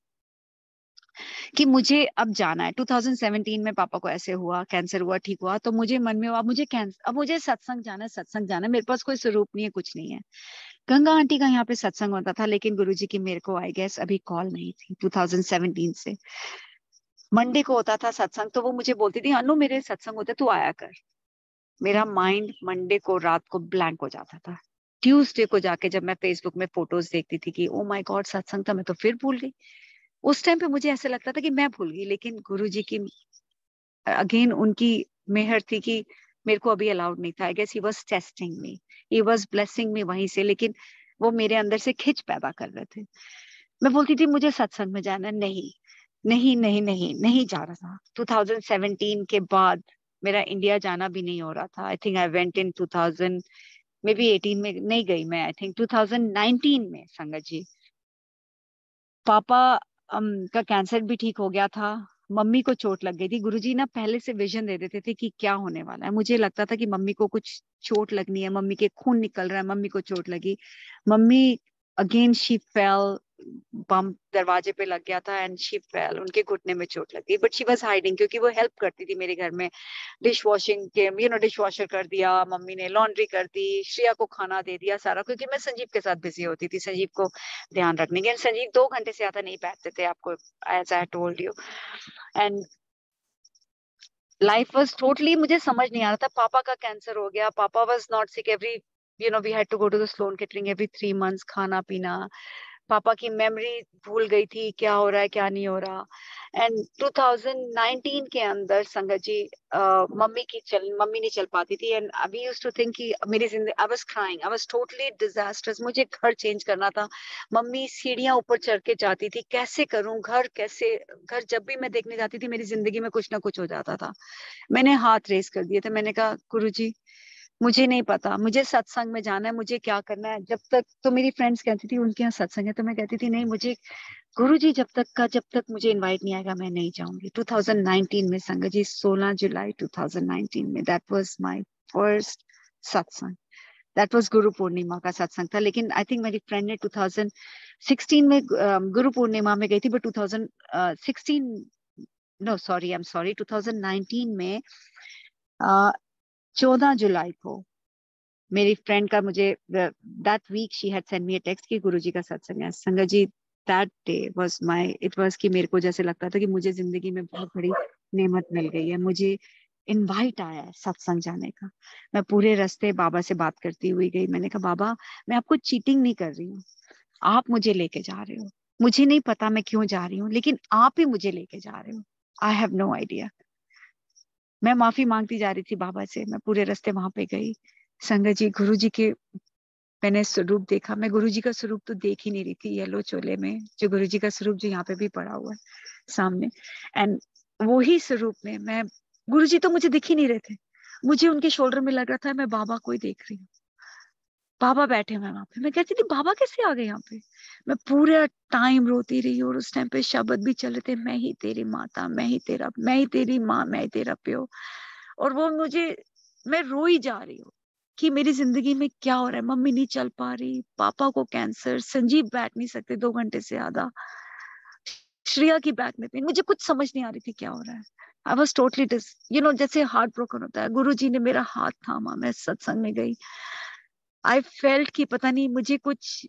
कि मुझे अब जाना है। 2017 में पापा को ऐसे हुआ, कैंसर हुआ, ठीक हुआ, तो मुझे मन में हुआ मुझे कैंसर, अब मुझे सत्संग जाना है, सत्संग जाना है। मेरे पास कोई स्वरूप नहीं है, कुछ नहीं है। गंगा आंटी का यहाँ पे सत्संग होता था, लेकिन गुरुजी की मेरे को आई गेस अभी कॉल नहीं थी। 2017 से मंडे को होता था सत्संग, तो वो मुझे बोलती थी अनु मेरे सत्संग होते तू आया कर। मेरा माइंड मंडे को रात को ब्लैंक हो जाता था। ट्यूसडे को जाके जब मैं फेसबुक में फोटोज देखती थी कि ओ माय गॉड सत्संग था, मैं तो फिर भूल गई। उस टाइम पे मुझे ऐसा लगता था कि मैं भूल गई, लेकिन गुरुजी की अगेन उनकी मेहर थी कि मेरे को अभी अलाउड नहीं था। I guess he was testing me, he was blessing me वहीं से, लेकिन वो मेरे अंदर से खिंच पैदा कर रहे थे। मैं बोलती थी मुझे सत्संग में जाना, नहीं नहीं नहीं नहीं नहीं जा रहा था। 2017 के बाद मेरा इंडिया जाना भी नहीं हो रहा था। I think I went in 2000 may be 18 में नहीं गई मैं, आई थिंक 2019 में संगत जी पापा का कैंसर भी ठीक हो गया था। मम्मी को चोट लग गई थी। गुरुजी ना पहले से विजन दे देते थे कि क्या होने वाला है। मुझे लगता था कि मम्मी को कुछ चोट लगनी है, मम्मी के खून निकल रहा है, मम्मी को चोट लगी। मम्मी अगेन शी फेल, बम दरवाजे पे लग गया था एंड शी फेल, उनके घुटने में चोट लगी, बट शी वाज हाइडिंग, क्योंकि वो हेल्प करती थी मेरे घर में। डिश वॉशिंग के डिश वॉशर कर दिया मम्मी ने, लॉन्ड्री कर दी, श्रेया को खाना दे दिया सारा, क्योंकि मैं संजीव के साथ बिजी होती थी, संजीव को ध्यान रखने के। संजीव 2 घंटे से ज्यादा नहीं बैठते थे, आपको as I told you. And life was totally, मुझे समझ नहीं आ रहा था। पापा का कैंसर हो गया, पापा was not sick, every we had to go to the Sloan Kettering every 3 months, खाना पीना। पापा की मेमोरी भूल गई थी, क्या हो रहा है क्या नहीं हो रहा। एंड 2019 के अंदर संगत जी मम्मी नहीं चल पाती थी। एंड अभी यूज्ड टू थिंक कि मेरी जिंदगी, I was crying, I was totally disasters. मुझे घर चेंज करना था। मम्मी सीढ़ियां ऊपर चढ़ के जाती थी, कैसे करूं घर, कैसे घर, जब भी मैं देखने जाती थी मेरी जिंदगी में कुछ ना कुछ हो जाता था। मैंने हाथ रेस कर दिए थे, मैंने कहा गुरुजी मुझे नहीं पता, मुझे सत्संग में जाना है, मुझे क्या करना है। जब तक तो मेरी फ्रेंड्स कहती थी उनके यहाँ सत्संग है, तो मैं कहती थी नहीं, मुझे गुरुजी जब तक मुझे इनवाइट नहीं आएगा मैं नहीं जाऊंगी। 2019 में संगत जी 16 जुलाई 2019 में दैट वाज माय फर्स्ट सत्संग। दैट वाज गुरु पूर्णिमा का सत्संग था। लेकिन आई थिंक मेरी फ्रेंड ने 2016 में गुरु पूर्णिमा में गई थी, but 2016 no sorry I am sorry 2019 में 14 जुलाई को मेरी फ्रेंड का मुझे that week she had send me a text कि गुरुजी का सत्संग है। संगत जी that day was my, it was कि मेरे को जैसे लगता था कि मुझे जिंदगी में बहुत बड़ी नेमत मिल गई है, मुझे इनवाइट आया है सत्संग जाने का। मैं पूरे रास्ते बाबा से बात करती हुई गई। मैंने कहा बाबा मैं आपको चीटिंग नहीं कर रही हूँ, आप मुझे लेके जा रहे हो, मुझे नहीं पता मैं क्यों जा रही हूँ, लेकिन आप ही मुझे लेके जा रहे हो, आई हैव नो आइडिया। मैं माफी मांगती जा रही थी बाबा से। मैं पूरे रास्ते वहां पे गई। संगत जी गुरु जी के मैंने स्वरूप देखा। मैं गुरु जी का स्वरूप तो देख ही नहीं रही थी, येलो चोले में जो गुरु जी का स्वरूप जो यहाँ पे भी पड़ा हुआ है सामने। एंड वो ही स्वरूप में मैं, गुरु जी तो मुझे दिख ही नहीं रहे थे, मुझे उनके शोल्डर में लग रहा था मैं बाबा को ही देख रही हूँ। बाबा बैठे हुए वहां पे, मैं कहती थी बाबा कैसे आ गए यहाँ पे। मैं पूरा टाइम रोती रही। और उस टाइम पे शब्द भी चल रहे थे, मैं ही तेरी माता, मैं ही तेरी माँ, मैं ही तेरा प्यो। और वो मुझे, मैं रोई जा रही हूँ कि मेरी जिंदगी में क्या हो रहा है। मम्मी नहीं चल पा रही, पापा को कैंसर, संजीव बैठ नहीं सकते 2 घंटे से ज्यादा, श्रेया की बैक में पेन, मुझे कुछ समझ नहीं आ रही थी क्या हो रहा है। आई वॉज टोटली जैसे हार्ट ब्रोकन होता है। गुरु जी ने मेरा हाथ थामा, मैं सत्संग में गई। आई फेल्ट कि पता नहीं मुझे कुछ,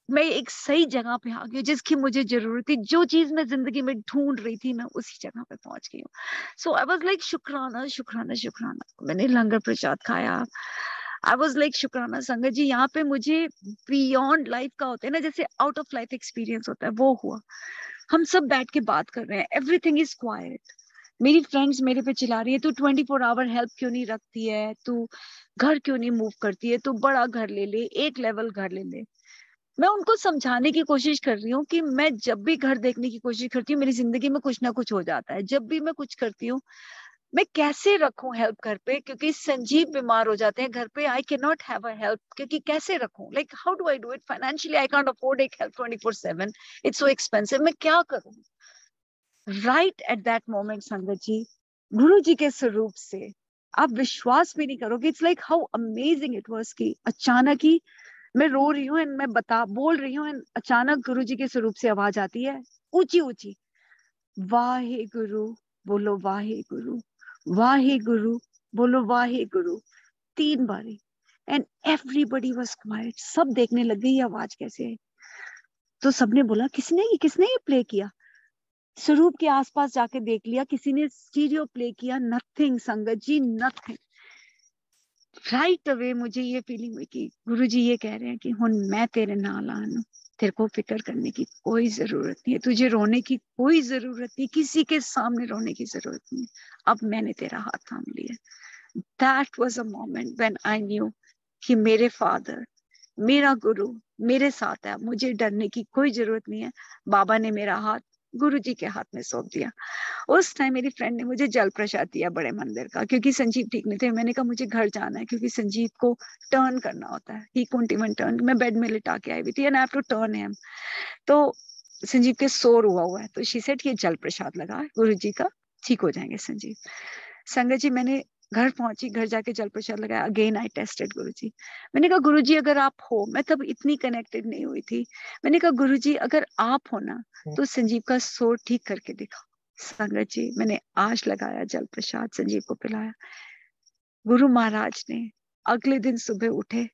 मैं एक सही जगह पे आ गई जिसकी मुझे जरूरत थी। जो चीज मैं जिंदगी में ढूंढ रही थी मैं उसी जगह पे पहुंच गई हूँ। सो आई वाज लाइक शुक्राना शुक्राना शुक्राना। मैंने लंगर प्रसाद खाया, आई वॉज लाइक शुक्राना संगत जी, यहाँ पे मुझे बियॉन्ड लाइफ का होता है ना, जैसे आउट ऑफ लाइफ एक्सपीरियंस होता है, वो हुआ। हम सब बैठ के बात कर रहे हैं, एवरीथिंग इज क्वाइट। मेरी फ्रेंड्स मेरे पे चिल्ला रही है, तू 24 आवर हेल्प क्यों नहीं रखती है, तू घर क्यों नहीं मूव करती है, तू बड़ा घर ले ले, एक लेवल घर ले ले। मैं उनको समझाने की कोशिश कर रही हूँ कि मैं जब भी घर देखने की कोशिश करती हूँ, मेरी जिंदगी में कुछ ना कुछ हो जाता है। जब भी मैं कुछ करती हूँ, मैं कैसे रखूं हेल्प घर पे, क्योंकि संजीव बीमार हो जाते हैं घर पे। I can not have a help, क्योंकि कैसे रखूं, like how do I do it financially, I can't afford एक हेल्प 24/7, इट्स सो एक्सपेंसिव, मैं क्या करूं। राइट एट दैट मोमेंट संगत जी, गुरु जी के स्वरूप से आप विश्वास भी नहीं करोगे, it's like how amazing it was कि अचानक ही मैं रो रही हूँ एंड मैं बोल रही हूँ, एंड अचानक गुरु जी के स्वरूप से आवाज आती है ऊंची ऊंची, वाहे गुरु, बोलो वाहे गुरु, वाहे गुरु, बोलो वाहे गुरु, 3 बारी। एंड एवरीबडी वाज क्वाइट, सब देखने लग गई ये आवाज कैसे है। तो सबने बोला किसने ये प्ले किया। स्वरूप के आसपास जाके देख लिया, किसी ने स्टीरियो प्ले किया, नथिंग संगत जी, नथिंग। राइट अवे मुझे ये फीलिंग हुई कि गुरुजी ये कह रहे हैं कि हुन मैं तेरे नाल आन, तेरे को फिक्र करने की कोई जरूरत नहीं है, तुझे रोने की कोई जरूरत नहीं, किसी के सामने रोने की जरूरत नहीं है, अब मैंने तेरा हाथ थाम लिया। That was a moment when I knew कि मेरे फादर, मेरा गुरु मेरे साथ है, मुझे डरने की कोई जरूरत नहीं है। बाबा ने मेरा हाथ गुरु जी के हाथ में सौंप दिया। उस टाइम मेरी फ्रेंड ने मुझे जल प्रसाद दिया बड़े मंदिर का, क्योंकि संजीव ठीक नहीं थे। मैंने कहा मुझे घर जाना है, क्योंकि संजीव को टर्न करना होता है, ही कुडंट इवन टर्न। मैं बेड में लिटा के आई हुई थी and I have to turn him. तो संजीव के शोर हुआ है, तो शी सेड ये जल प्रसाद लगा गुरु जी का, ठीक हो जाएंगे संजीव। संगत जी मैंने घर पहुंची, घर जाके जल प्रसाद लगाया। अगेन आई टेस्टेड गुरु जी। मैंने कहा गुरु जी अगर आप हो, मैं तब इतनी कनेक्टेड नहीं हुई थी। मैंने कहा गुरु जी अगर आप हो ना, तो संजीव का शोर ठीक करके दिखाओ। संगत जी मैंने आश लगाया, जल प्रसाद संजीव को पिलाया। गुरु महाराज ने अगले दिन सुबह उठे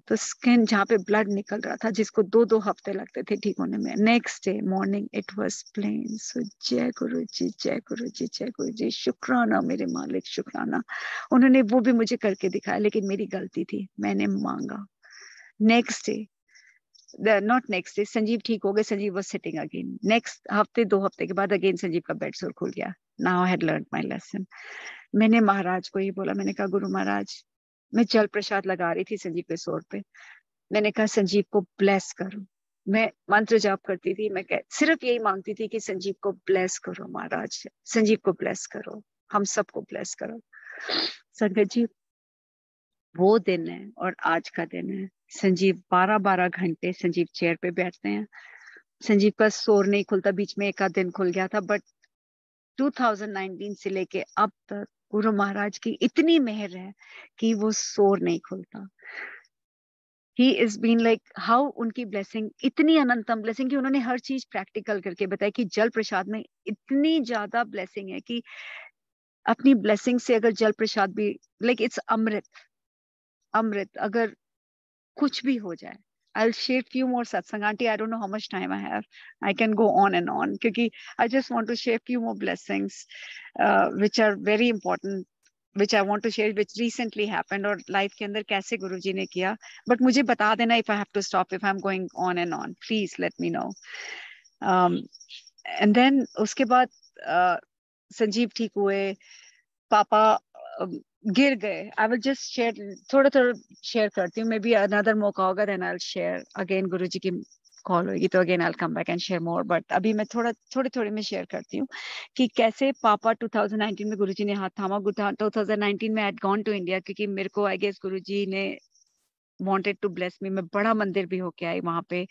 तो स्किन जहाँ पे ब्लड निकल रहा था, जिसको 2-2 हफ्ते लगते थे ठीक होने में, next day morning it was plane. So जय गुरु जी, जय गुरु जी, जय गुरु जी, शुक्राना मेरे मालिक, शुक्राना। उन्होंने वो भी मुझे करके दिखाया, लेकिन मेरी गलती थी, मैंने मांगा। Next day, not next day, Sanjeev ठीक हो गए, Sanjeev was sitting again. Next हफ्ते 2 हफ्ते के बाद अगेन संजीव का बेड सोर खुल गया। Now I had learned my lesson. मैंने महाराज को ही बोला, मैंने कहा गुरु महाराज, मैं जल प्रसाद लगा रही थी संजीव के सोर पे, मैंने कहा संजीव को ब्लेस करो। मैं मंत्र जाप करती थी, मैं सिर्फ यही मांगती थी कि संजीव को ब्लेस करो महाराज, संजीव को ब्लेस करो, हम सबको ब्लेस करो। संगत जी वो दिन है और आज का दिन है। संजीव 12-12 घंटे संजीव चेयर पे बैठते हैं। संजीव का शोर नहीं खुलता, बीच में एक आध दिन खुल गया था, बट 2019 से लेके अब तक गुरु महाराज की इतनी मेहर है कि वो शोर नहीं खुलता। He is been like how, उनकी ब्लेसिंग इतनी अनंतम ब्लेसिंग कि उन्होंने हर चीज प्रैक्टिकल करके बताया कि जल प्रसाद में इतनी ज्यादा ब्लेसिंग है कि अपनी ब्लेसिंग से अगर जल प्रसाद भी, लाइक इट्स अमृत, अमृत अगर कुछ भी हो जाए। I'll share few more satsang. Auntie, I don't know how much time I have. I can go on and on. Because I just want to share few more blessings, which are very important, which I want to share, which recently happened और life के अंदर कैसे गुरुजी ने किया. But मुझे बता देना if I have to stop, if I'm going on and on. Please let me know. And then उसके बाद संजीव ठीक हुए, पापा गिर गए। आई विल जस्ट शेयर, थोड़ा थोड़ा शेयर करती हूँ, मे बी अनदर मौका होगा then I will share again. Guruji की कॉल होगी तो again I will come back and share more, but अभी मैं थोड़े में शेयर करती हूँ कि कैसे पापा 2019 में गुरुजी ने हाथ थामा। 2019 में I had gone to India, क्योंकि मेरे को आई गेस गुरुजी ने wanted to bless me। मैं बड़ा मंदिर भी होके आई वहां पे।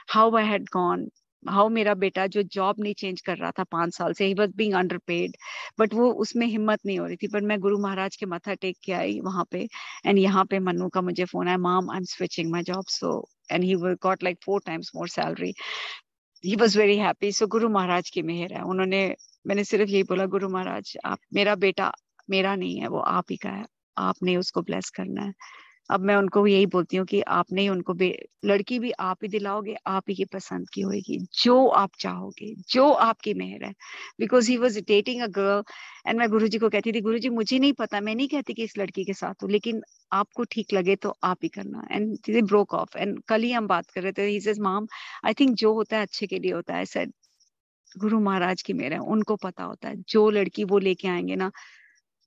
How I had gone, how मेरा बेटा जो जॉब नहीं चेंज कर रहा था 5 साल से, he was being underpaid, but वो उसमें हिम्मत नहीं हो रही थी। पर मैं गुरु महाराज के माथा टेक के आई वहां पे, एंड यहाँ पे मन्नू का मुझे फोन आया, mom I am switching my job, so and he got like 4 times more salary। He was very happy. So गुरु महाराज की मेहर है। उन्होंने, मैंने सिर्फ यही बोला, गुरु महाराज आप, मेरा बेटा मेरा नहीं है, वो आप ही का है, आपने उसको ब्लेस करना है। अब मैं उनको यही बोलती हूँ कि आपने ही उनको लड़की भी आप ही दिलाओगे, आप ही की पसंद की होगी, जो आप चाहोगे, जो आपकी मेहर है। Because he was dating a girl and मैं गुरुजी को कहती थी, गुरुजी मुझे नहीं पता, मैं नहीं कहती कि इस लड़की के साथ हूँ, लेकिन आपको ठीक लगे तो आप ही करना। And they broke of. And कल ही हम बात कर रहे थे, he says mom I think जो होता है अच्छे के लिए होता है। सर गुरु महाराज की मेहर है, उनको पता होता है जो लड़की वो लेके आएंगे ना,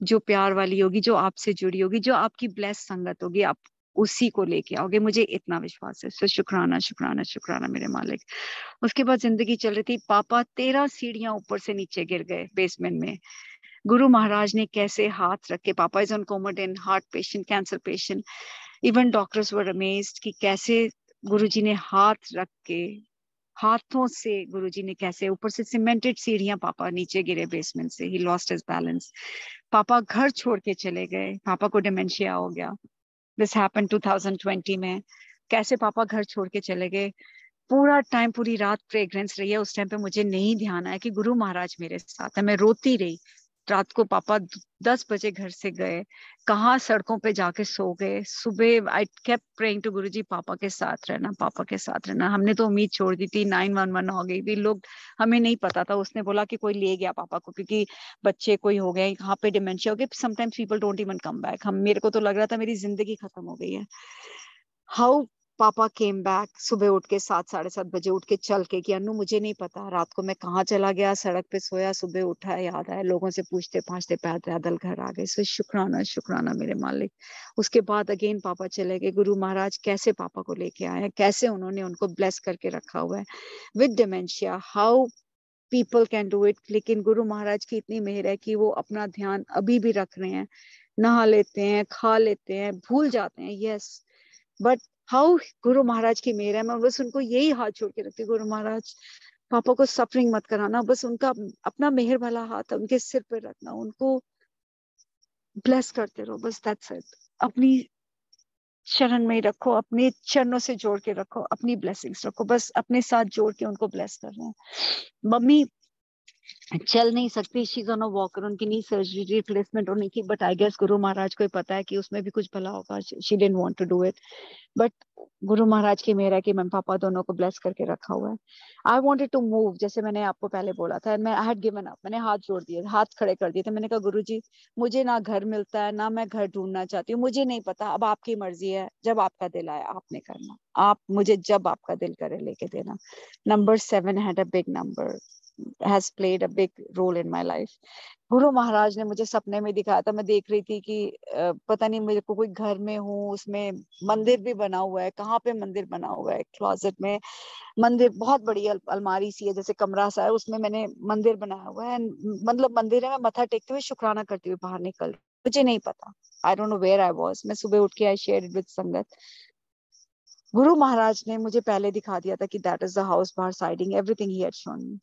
जो प्यार वाली होगी, जो आपसे जुड़ी होगी, जो आपकी ब्लेस संगत होगी, आप उसी को लेके आओगे, मुझे इतना विश्वास है। सो शुक्राना शुक्राना शुक्राना मेरे मालिक। उसके बाद जिंदगी चल रही थी, पापा 13 सीढ़ियां ऊपर से नीचे गिर गए बेसमेंट में। गुरु महाराज ने कैसे हाथ रख के, papa is on Coumadin, heart patient, cancer patient, even doctors were amazed कि कैसे गुरुजी ने हाथ रख के, हाथों से गुरुजी ने कैसे, ऊपर से सीमेंटेड सीढ़ियां, पापा नीचे गिरे बेसमेंट से, ही लॉस्ट हिज बैलेंस। पापा घर छोड़ के चले गए, पापा को डिमेंशिया हो गया। दिस हैपेंड 2020 में। कैसे पापा घर छोड़ के चले गए, पूरा टाइम, पूरी रात फ्रेग्रेंस रही है। उस टाइम पे मुझे नहीं ध्यान आया कि गुरु महाराज मेरे साथ है, मैं रोती रही रात को। पापा 10 बजे घर से गए, कहाँ सड़कों पे जाके सो गए। सुबह आई केप्ट प्रेइंग टू गुरुजी, पापा के साथ रहना, पापा के साथ रहना। हमने तो उम्मीद छोड़ दी थी, 911 हो गई थी, लोग, हमें नहीं पता था। उसने बोला कि कोई ले गया पापा को, क्योंकि बच्चे कोई हो गए, यहाँ पे डिमेंशिया हो गई, sometimes people don't even come back. हम, मेरे को तो लग रहा था मेरी जिंदगी खत्म हो गई है। हाउ पापा केम बैक, सुबह उठ के 7-7:30 बजे उठ के चल के, कि अनु मुझे नहीं पता रात को मैं कहाँ चला गया, सड़क पे सोया, सुबह उठा, याद आया, लोगों से पूछते पाछते पैदल घर आ गए। सो शुक्राना शुक्राना मेरे मालिक। उसके बाद अगेन पापा चले गए। गुरु महाराज कैसे पापा को लेके आए, कैसे उन्होंने उनको ब्लेस करके रखा हुआ है with dementia. How people can do it. लेकिन गुरु महाराज की इतनी मेहर है कि वो अपना ध्यान अभी भी रख रहे हैं, नहा लेते हैं, खा लेते हैं, भूल जाते हैं, yes, but how Guru Maharaj की मेहर है। मैं बस उनको यही हाथ जोड़ के रखती हूँ, गुरु महाराज पापा को सफरिंग मत कराना, बस उनका अपना मेहर वाला हाथ उनके सिर पे रखना, उनको ब्लेस करते रहो, बस दैट्स इट। अपनी शरण में ही रखो, अपने चरणों से जोड़ के रखो, अपनी ब्लेसिंग्स रखो, बस अपने साथ जोड़ के उनको ब्लेस कर रहे हैं। मम्मी चल नहीं सकती, शी ऑन अ वॉकर, उनकी नी सर्जरी रिप्लेसमेंट होनी थी, बट आई गेस गुरु महाराज को ही पता है कि उसमें भी कुछ भला होगा, she didn't want to do it. But Guru महाराज की मेहर है कि मम्मी पापा दोनों को ब्लेस करके रखा हुआ है। आई वांटेड टू मूव, जैसे मैंने आपको पहले बोला था, मैं आई हैड गिवन अप, मैंने हाथ जोड़ दिए, हाथ खड़े कर दिए थे। मैंने कहा गुरु जी मुझे ना घर मिलता है, ना मैं घर ढूंढना चाहती हूँ, मुझे नहीं पता, अब आपकी मर्जी है, जब आपका दिल आए आपने करना, आप मुझे जब आपका दिल करे लेके देना। Number 7 had a big number, has played a big role in my life. Guru Maharaj ने मुझे सपने में दिखाया था, मैं देख रही थी कि पता नहीं मेरे को कोई घर में हूँ, उसमें मंदिर भी बना हुआ है। कहाँ पे मंदिर बना हुआ है? क्लोजेट में मंदिर, बहुत बड़ी अलमारी सी है, जैसे कमरा सा है, उसमें मैंने मंदिर बनाया हुआ है। मतलब मंदिर है, मैं मत्था टेकते हुए शुक्राना करती हुई बाहर निकल, मुझे नहीं पता, I don't know where I was. मैं सुबह उठ के आई शेयर इट विद संगत। गुरु महाराज ने मुझे पहले दिखा दिया था कि दैट इज द हाउस, बाहर siding, everything he had shown me.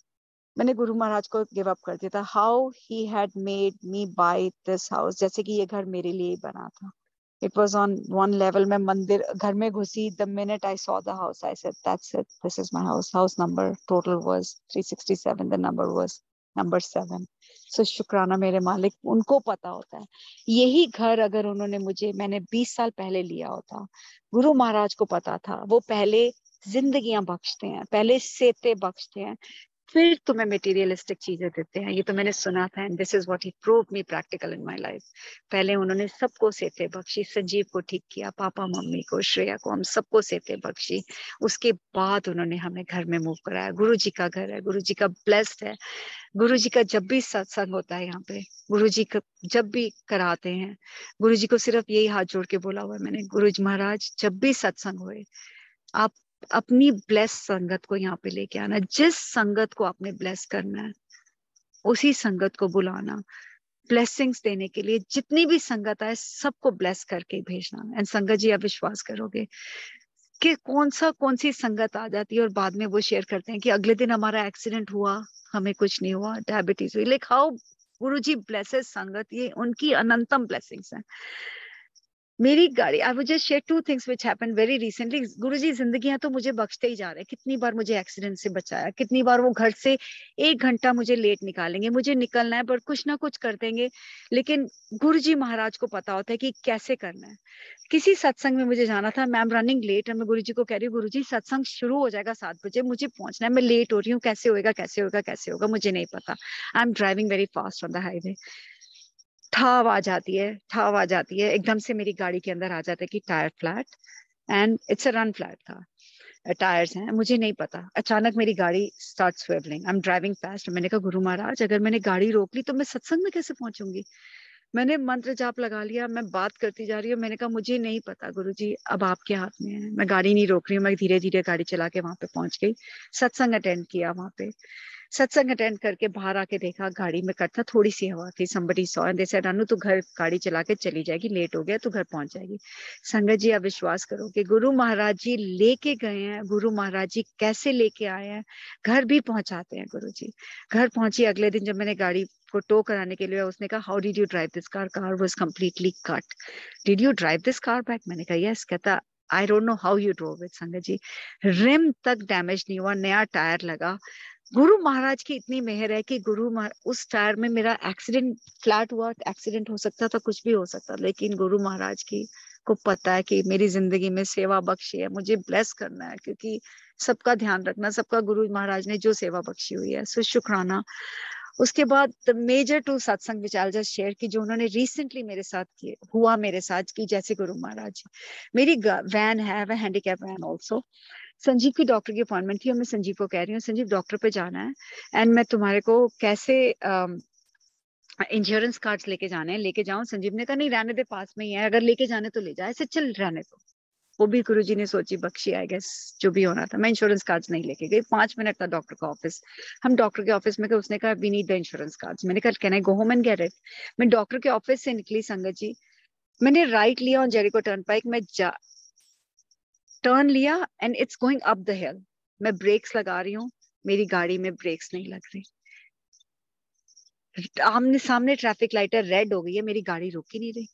मैंने गुरु महाराज को गिव अप कर दिया था। How he had made me buy this house, जैसे कि ये घर मेरे लिए ही बना था। It was on one level. मैं मंदिर घर में घुसी, the minute I saw the house I said that's it, this is my house. House number total was 367, the number was number 7। सो शुक्राना मेरे मालिक, उनको पता होता है। यही घर अगर उन्होंने मुझे, मैंने 20 साल पहले लिया होता, गुरु महाराज को पता था वो पहले जिंदगियां बख्शते हैं, पहले सेते बख्शते हैं, फिर तुम्हें मटेरियलिस्टिक चीजें देते हैं। ये तो मैंने सुना था, and this is what he prove me practical in my life. पहले उन्होंने सबको सेते बख्शी, संजीव को ठीक किया, पापा मम्मी को, श्रेया को, हम सबको सेते बख्शी। उसके बाद उन्होंने हमें घर में मूव कराया। गुरु जी का घर है, गुरु जी का ब्लेस्ड है। गुरु जी का जब भी सत्संग होता है यहाँ पे, गुरु जी का जब भी कराते हैं, गुरु जी को सिर्फ यही हाथ जोड़ के बोला हुआ है मैंने, गुरु जी महाराज जब भी सत्संग होए, आप अपनी ब्लेस संगत को यहाँ पे लेके आना। जिस संगत को आपने ब्लेस करना है उसी संगत को बुलाना, ब्लेसिंग्स देने के लिए। जितनी भी संगत आए सबको ब्लेस करके भेजना। एंड संगत जी आप विश्वास करोगे कि कौन सी संगत आ जाती है और बाद में वो शेयर करते हैं कि अगले दिन हमारा एक्सीडेंट हुआ, हमें कुछ नहीं हुआ, डायबिटीज हुई। Like how Guru ji blesses संगत, ये उनकी अनंतम ब्लेसिंग्स हैं। मेरी गाड़ी, I would just share two things which happened very recently. Guruji जिंदगियां तो मुझे बख्शते ही जा रहे हैं। कितनी बार मुझे एक्सीडेंट से बचाया, कितनी बार वो घर से 1 घंटा मुझे लेट निकालेंगे, मुझे निकलना है पर कुछ ना कुछ कर देंगे, लेकिन गुरुजी महाराज को पता होता है कि कैसे करना है। किसी सत्संग में मुझे जाना था, मैं एम रनिंग लेट, और मैं गुरुजी को कह रही हूँ गुरुजी सत्संग शुरू हो जाएगा 7 बजे, मुझे पहुंचना है, मैं लेट हो रही हूँ, कैसे होएगा कैसे होगा कैसे होगा, मुझे नहीं पता। आई am driving very fast on the highway. ठाव आ जाती है, ठाव आ जाती है, एकदम से मेरी गाड़ी के अंदर आ जाता है कि tyre flat, and it's a run flat था, टायर्स हैं, मुझे नहीं पता। अचानक मेरी गाड़ी start swivelling, I am driving fast. मैंने कहा गुरु महाराज अगर मैंने गाड़ी रोक ली तो मैं सत्संग में कैसे पहुंचूंगी। मैंने मंत्र जाप लगा लिया, मैं बात करती जा रही हूँ। मैंने कहा मुझे नहीं पता गुरुजी, अब आपके हाथ में है, मैं गाड़ी नहीं रोक रही हूँ। मैं धीरे धीरे गाड़ी चला के वहां पे पहुंच गई, सत्संग अटेंड किया। वहां पे सत्संग अटेंड करके बाहर आके देखा, गाड़ी में कट था, थोड़ी सी हवा थी। somebody saw and they said अनु तू घर गाड़ी चला के चली जाएगी, लेट हो गया, तू घर पहुंच जाएगी। संगत जी आप विश्वास करो कि गुरु महाराज जी लेके गए हैं, गुरु महाराज जी कैसे लेके आए हैं, घर भी पहुंचाते हैं गुरु जी। घर पहुंची, अगले दिन जब मैंने गाड़ी को टो कराने के लिए, उसने कहा how did you drive this car, car was completely cut, did you drive this car back. मैंने कहा यस। कहता आई don't know how you drove it. संगत जी रिम तक डैमेज नहीं हुआ, नया टायर लगा। गुरु महाराज की इतनी मेहर है कि उस टायर में मेरा एक्सीडेंट, फ्लैट हुआ, एक्सीडेंट हो सकता था, कुछ भी हो सकता, लेकिन गुरु महाराज की को पता है कि मेरी जिंदगी में सेवा बख्शी है, मुझे ब्लेस करना है, क्योंकि सबका ध्यान रखना, सबका गुरु महाराज ने जो सेवा बख्शी हुई है, सो शुक्राना। उसके बाद द मेजर टू सत्संग विच आई जस्ट शेयर की जो उन्होंने रिसेंटली मेरे साथ किए, हुआ मेरे साथ की, जैसे गुरु महाराज, मेरी वैन है, वह हैंडीकैप वैन ऑल्सो। संजीव की डॉक्टर की अपॉइंटमेंट थी और मैं संजीव को कह रही हूँ संजीव डॉक्टर पे जाना है, एंड मैं तुम्हारे को कैसे इंश्योरेंस कार्ड्स लेके जाने हैं, लेके जाऊं। संजीव ने कहा नहीं रहने दे, पास में ही है, अगर लेके जाने तो ले जाए। ऐसे चल रहने दो। वो भी गुरुजी ने सोची बख्शी, आई गेस जो भी होना था। मैं इंश्योरेंस कार्ड्स नहीं लेके गई। 5 मिनट था डॉक्टर का ऑफिस, हम डॉक्टर के ऑफिस में गए। उसने कहा we need the insurance cards. मैंने कहा can I go home and get it. मैं डॉक्टर के ऑफिस से निकली संगत जी, मैंने राइट लिया ऑन जेरिको टर्न पाइक, मैं टर्न लिया and it's going up the हिल। मैं ब्रेक्स लगा रही हूँ, मेरी गाड़ी में ब्रेक्स नहीं लग रही। आमने सामने ट्रैफिक लाइट है, रेड हो गई है, मेरी गाड़ी रुक ही नहीं रही।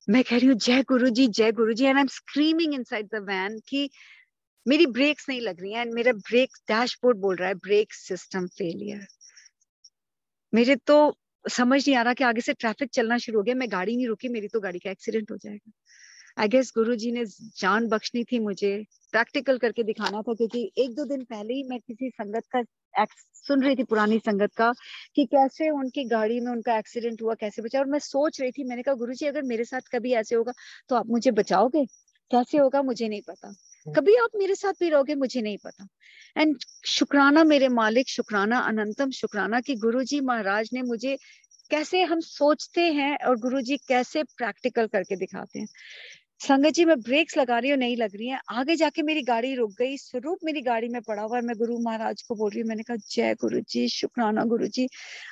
मैं कह रही हूँ जय गुरु जी, जय गुरु जी, and I am screaming inside the van कि मेरी ब्रेक्स नहीं लग रही हैं, एंड मेरा ब्रेक डैशबोर्ड बोल रहा है ब्रेक सिस्टम फेलियर। मेरे तो समझ नहीं आ रहा कि आगे से ट्रैफिक चलना शुरू हो गया, मैं गाड़ी नहीं रुकी, मेरी तो गाड़ी का एक्सीडेंट हो जाएगा। आई गेस गुरु जी ने जान बख्शनी थी, मुझे प्रैक्टिकल करके दिखाना था, क्योंकि 1-2 दिन पहले ही मैं किसी संगत का सुन रही थी, पुरानी संगत का, कि कैसे उनकी गाड़ी में उनका एक्सीडेंट हुआ, कैसे बचा। और मैं सोच रही थी, मैंने कहा गुरु जी अगर मेरे साथ कभी ऐसे होगा तो आप मुझे बचाओगे, कैसे होगा मुझे नहीं पता, कभी आप मेरे साथ भी रहोगे मुझे नहीं पता। एंड शुक्राना मेरे मालिक, शुक्राना अनंतम शुक्राना कि गुरु जी महाराज ने मुझे, कैसे हम सोचते हैं और गुरुजी कैसे प्रैक्टिकल करके दिखाते हैं। संगत जी मैं ब्रेक्स लगा रही हूँ, नहीं लग रही है, आगे जाके मेरी गाड़ी रुक गई, स्वरूप मेरी गाड़ी में पड़ा हुआ है। मैं गुरु महाराज को बोल रही हूँ, मैंने कहा जय गुरु जी, शुक्राना गुरु जी।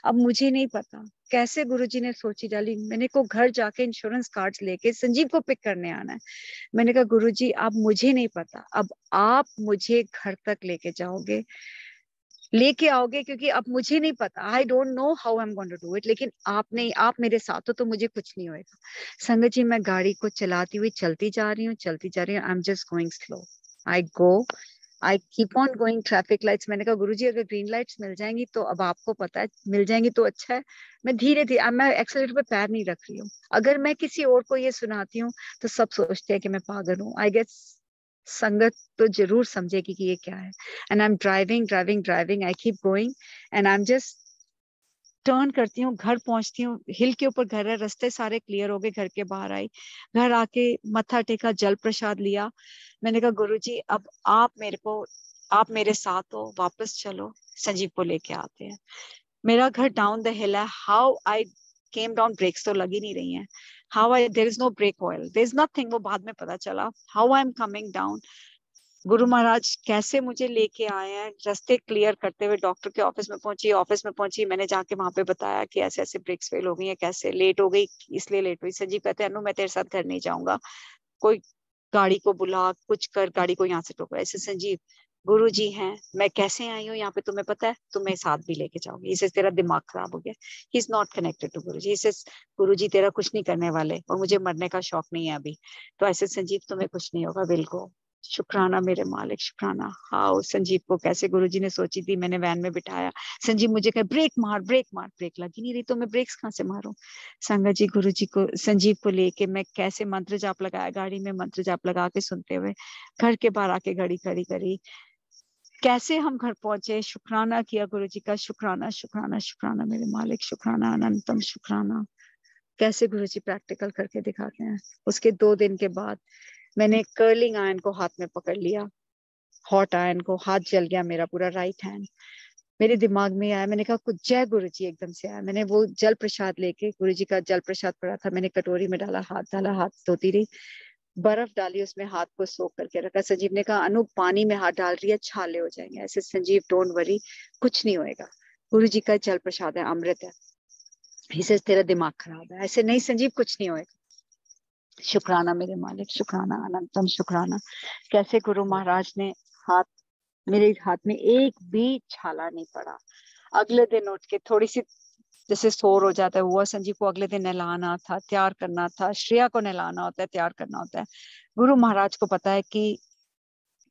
अब मुझे नहीं पता कैसे गुरु जी ने सोची डाली, मैंने को घर जाके इंश्योरेंस कार्ड्स लेके संजीव को पिक करने आना है। मैंने कहा गुरु जी अब मुझे नहीं पता, अब आप मुझे घर तक लेके आओगे, क्योंकि अब मुझे नहीं पता, I don't know how I am going to do it, लेकिन आप मेरे साथ हो तो मुझे कुछ नहीं होएगा। संगत जी मैं गाड़ी को चलाती हुई चलती जा रही हूँ, I am just going slow. I keep on going, traffic lights. मैंने कहा गुरुजी अगर ग्रीन लाइट्स मिल जाएंगी तो, अब आपको पता है मिल जाएंगी तो अच्छा है। मैं धीरे धीरे, अब मैं एक्सीलेटर पे पैर नहीं रख रही हूँ। अगर मैं किसी और को ये सुनाती हूँ तो सब सोचते हैं कि मैं पागल हूँ। आई गेस संगत तो जरूर समझेगी कि ये क्या है। And I am driving, I keep going and I am just turn करती हूँ, घर पहुंचती हूँ, हिल के ऊपर घर है, रास्ते सारे क्लियर हो गए, घर के बाहर आई, घर आके मत्था टेका, जल प्रसाद लिया। मैंने कहा गुरुजी अब आप मेरे साथ हो, वापस चलो, संजीव को लेके आते हैं। मेरा घर डाउन द हिल है, how I came down, brakes तो लगी नहीं रही हैं, there is no brake oil, there is nothing, वो बाद में पता चला how I am coming down. Guru Maharaj कैसे मुझे लेके आए हैं, रास्ते क्लियर करते हुए डॉक्टर के ऑफिस में पहुंची, मैंने जाके वहां पे बताया कि ऐसे ऐसे ब्रेक्स फेल हो गई है, कैसे लेट हो गई, इसलिए लेट हुई। संजीव कहते हैं अनु मैं तेरे साथ घर नहीं जाऊंगा, कोई गाड़ी को बुला, कुछ कर, गाड़ी को यहाँ से टोका। ऐसे संजीव गुरु जी हैं, मैं कैसे आई हूँ यहाँ पे तुम्हें पता है, तुम्हें साथ भी लेके जाऊंगी। इसे तेरा दिमाग खराब हो गया। He is not connected to Guru ji. इसे गुरु जी तेरा कुछ नहीं करने वाले, और मुझे मरने का शौक नहीं है अभी। तो ऐसे संजीव तुम्हें कुछ नहीं होगा, बिल्कुल। शुक्राना मेरे मालिक, शुक्राना। हाँ, संजीव को कैसे गुरुजी ने सोची थी, मैंने वैन में बिठाया। संजीव मुझे कहे ब्रेक मार, ब्रेक मार। ब्रेक लगी नहीं रही तो मैं ब्रेक्स कहाँ से मारूं। संगत जी गुरुजी को, संजीव को लेके मैं कैसे मंत्र जाप लगाया, गाड़ी में मंत्र जाप लगा के सुनते हुए घर के बाहर आके घड़ी खड़ी करी। कैसे हम घर पहुंचे, शुक्राना किया गुरुजी का। शुक्राना, शुक्राना, शुक्राना मेरे मालिक, शुक्राना, अनंतम शुक्राना। कैसे गुरुजी प्रैक्टिकल करके दिखाते हैं। उसके 2 दिन के बाद मैंने कर्लिंग आयरन को हाथ में पकड़ लिया, हॉट आयरन को। हाथ जल गया मेरा पूरा, राइट हैंड। मेरे दिमाग में आया, मैंने कहा कुछ जय गुरुजी एकदम से आया। मैंने वो जल प्रसाद लेके, गुरुजी का जल प्रसाद पड़ा था, मैंने कटोरी में डाला, हाथ डाला, हाथ धोती रही, बर्फ डाली उसमें, हाथ को सोख करके रखा। संजीव ने कहा अनु पानी में हाथ डाल रही है, छाले हो जाएंगे। ऐसे संजीव डोंट वरी, कुछ नहीं होएगा, गुरुजी का जल प्रसाद है, अमृत है। इसे तेरा दिमाग खराब है। ऐसे नहीं संजीव, कुछ नहीं होएगा। शुक्राना मेरे मालिक, शुक्राना, अनंतम शुक्राना। कैसे गुरु महाराज ने हाथ, मेरे हाथ में एक भी छाला नहीं पड़ा। अगले दिन उठ के थोड़ी सी जैसे शोर हो जाता है हुआ, संजीव को अगले दिन नहलाना था, तैयार करना था, श्रेया को नहलाना होता है, तैयार करना होता है। गुरु महाराज को पता है कि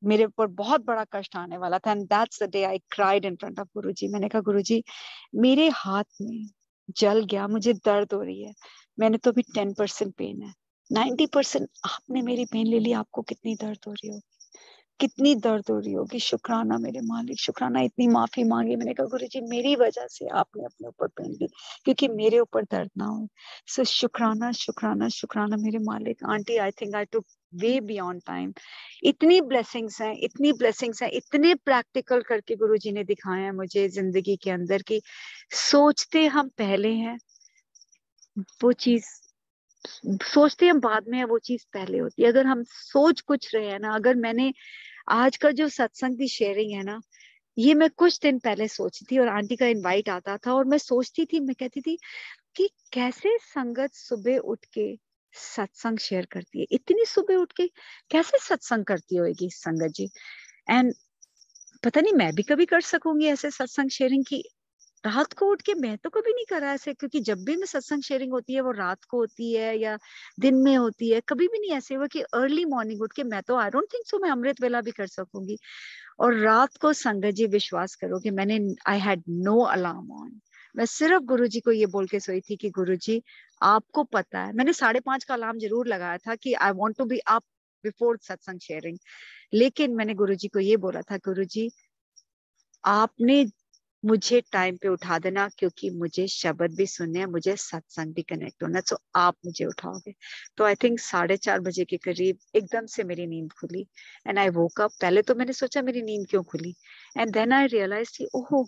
मेरे ऊपर बहुत बड़ा कष्ट आने वाला था। And that's the day I cried in front of Guruji. मैंने कहा गुरुजी मेरे हाथ में जल गया, मुझे दर्द हो रही है। मैंने तो अभी 10% पेन है, 90% आपने मेरी पेन ले ली, आपको कितनी दर्द हो रही हो, कितनी दर्द हो रही होगी। शुक्राना मेरे मालिक, शुक्राना। इतनी माफी मांगी। मैंने कहा गुरुजी मेरी वजह से आपने अपने ऊपर पेन ली, क्योंकि मेरे ऊपर दर्द ना हो। सो शुक्राना, शुक्राना, शुक्राना मेरे मालिक। आंटी आई थिंक आई टुक वे बियॉन्ड टाइम। इतनी ब्लेसिंग्स हैं, इतनी ब्लेसिंग्स हैं, इतने प्रैक्टिकल करके गुरुजी ने दिखाए हैं मुझे जिंदगी के अंदर की सोचते हम पहले हैं वो चीज, सोचते हम बाद में है वो चीज पहले होती है। अगर हम सोच कुछ रहे हैं ना, अगर मैंने आज का जो सत्संग की शेयरिंग है ना, ये मैं कुछ दिन पहले सोची थी, और आंटी का इनवाइट आता था और मैं सोचती थी, मैं कहती थी कि कैसे संगत सुबह उठ के सत्संग शेयर करती है, इतनी सुबह उठ के कैसे सत्संग करती होगी संगत जी। एंड पता नहीं मैं भी कभी कर सकूंगी ऐसे सत्संग शेयरिंग की। रात को उठ के मैं तो कभी नहीं करा ऐसे, क्योंकि जब भी मैं सत्संग शेयरिंग होती है वो रात को होती है या दिन में होती है। कभी भी नहीं ऐसे हुआ कि अर्ली मॉर्निंग उठ के, मैं तो आई डोंट थिंक सो मैं अमृत वेला भी कर सकूंगी। और रात को संगत जी विश्वास करो कि मैंने, I had no alarm on. मैं सिर्फ गुरुजी को ये बोल के सोई थी कि गुरुजी आपको पता है, मैंने 5:30 का अलार्म जरूर लगाया था कि I want to be up before satsang sharing. लेकिन मैंने गुरुजी को ये बोला था, गुरुजी आपने मुझे टाइम पे उठा देना, क्योंकि मुझे शब्द भी सुनने हैं, मुझे सत्संग भी कनेक्ट होना, तो आप मुझे उठाओगे। तो आई थिंक 4:30 बजे के करीब एकदम से मेरी नींद खुली एंड आई वोक अप। पहले तो मैंने सोचा मेरी नींद क्यों खुली, एंड देन आई रियलाइज कि ओहो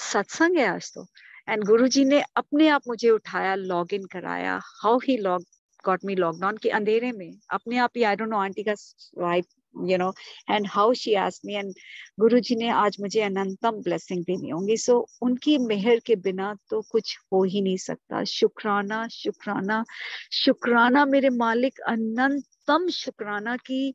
सत्संग है आज तो। एंड गुरुजी ने अपने आप मुझे उठाया, लॉग इन कराया। How he log got me lockdown के अंधेरे में अपने आप ही, आई डोंट नो आंटी का right you know, and how she asked me. एंड गुरुजी ने आज मुझे अनंतम ब्लेसिंग देनी होंगी। सो उनकी मेहर के बिना तो कुछ हो ही नहीं सकता। शुक्राना, शुक्राना, शुक्राना मेरे मालिक, अनंतम शुक्राना की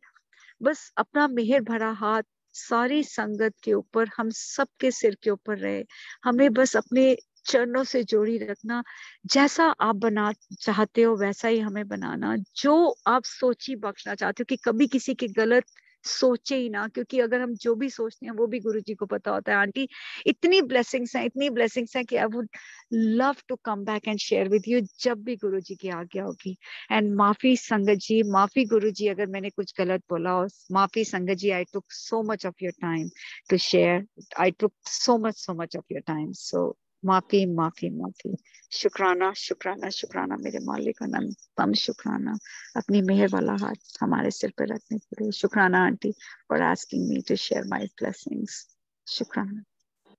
बस अपना मेहर भरा हाथ सारी संगत के ऊपर, हम सबके सिर के ऊपर रहे। हमें बस अपने चरणों से जोड़ी रखना। जैसा आप बना चाहते हो वैसा ही हमें बनाना। जो आप सोची बख्शना चाहते हो, कि कभी किसी की गलत सोचे ही ना, क्योंकि अगर हम जो भी सोचते हैं वो भी गुरुजी को पता होता है। आंटी इतनी ब्लेसिंग्स हैं, इतनी ब्लेसिंग्स हैं कि I would love to come back and share with you जब भी गुरुजी की आज्ञा होगी। एंड माफी संगत जी, माफी गुरुजी अगर मैंने कुछ गलत बोला हो, माफी संगत जी। I took so much of your time to share, I took so much of your time. So माफी, माफी, माफी। शुक्राना, शुक्राना, शुक्राना मेरे मालिक, अनंतम शुक्राना अपनी मेहर वाला हाथ हमारे सिर पर रखने के लिए। शुक्राना aunty for asking me to share my blessings. शुक्राना।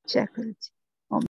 जय गुरु जी।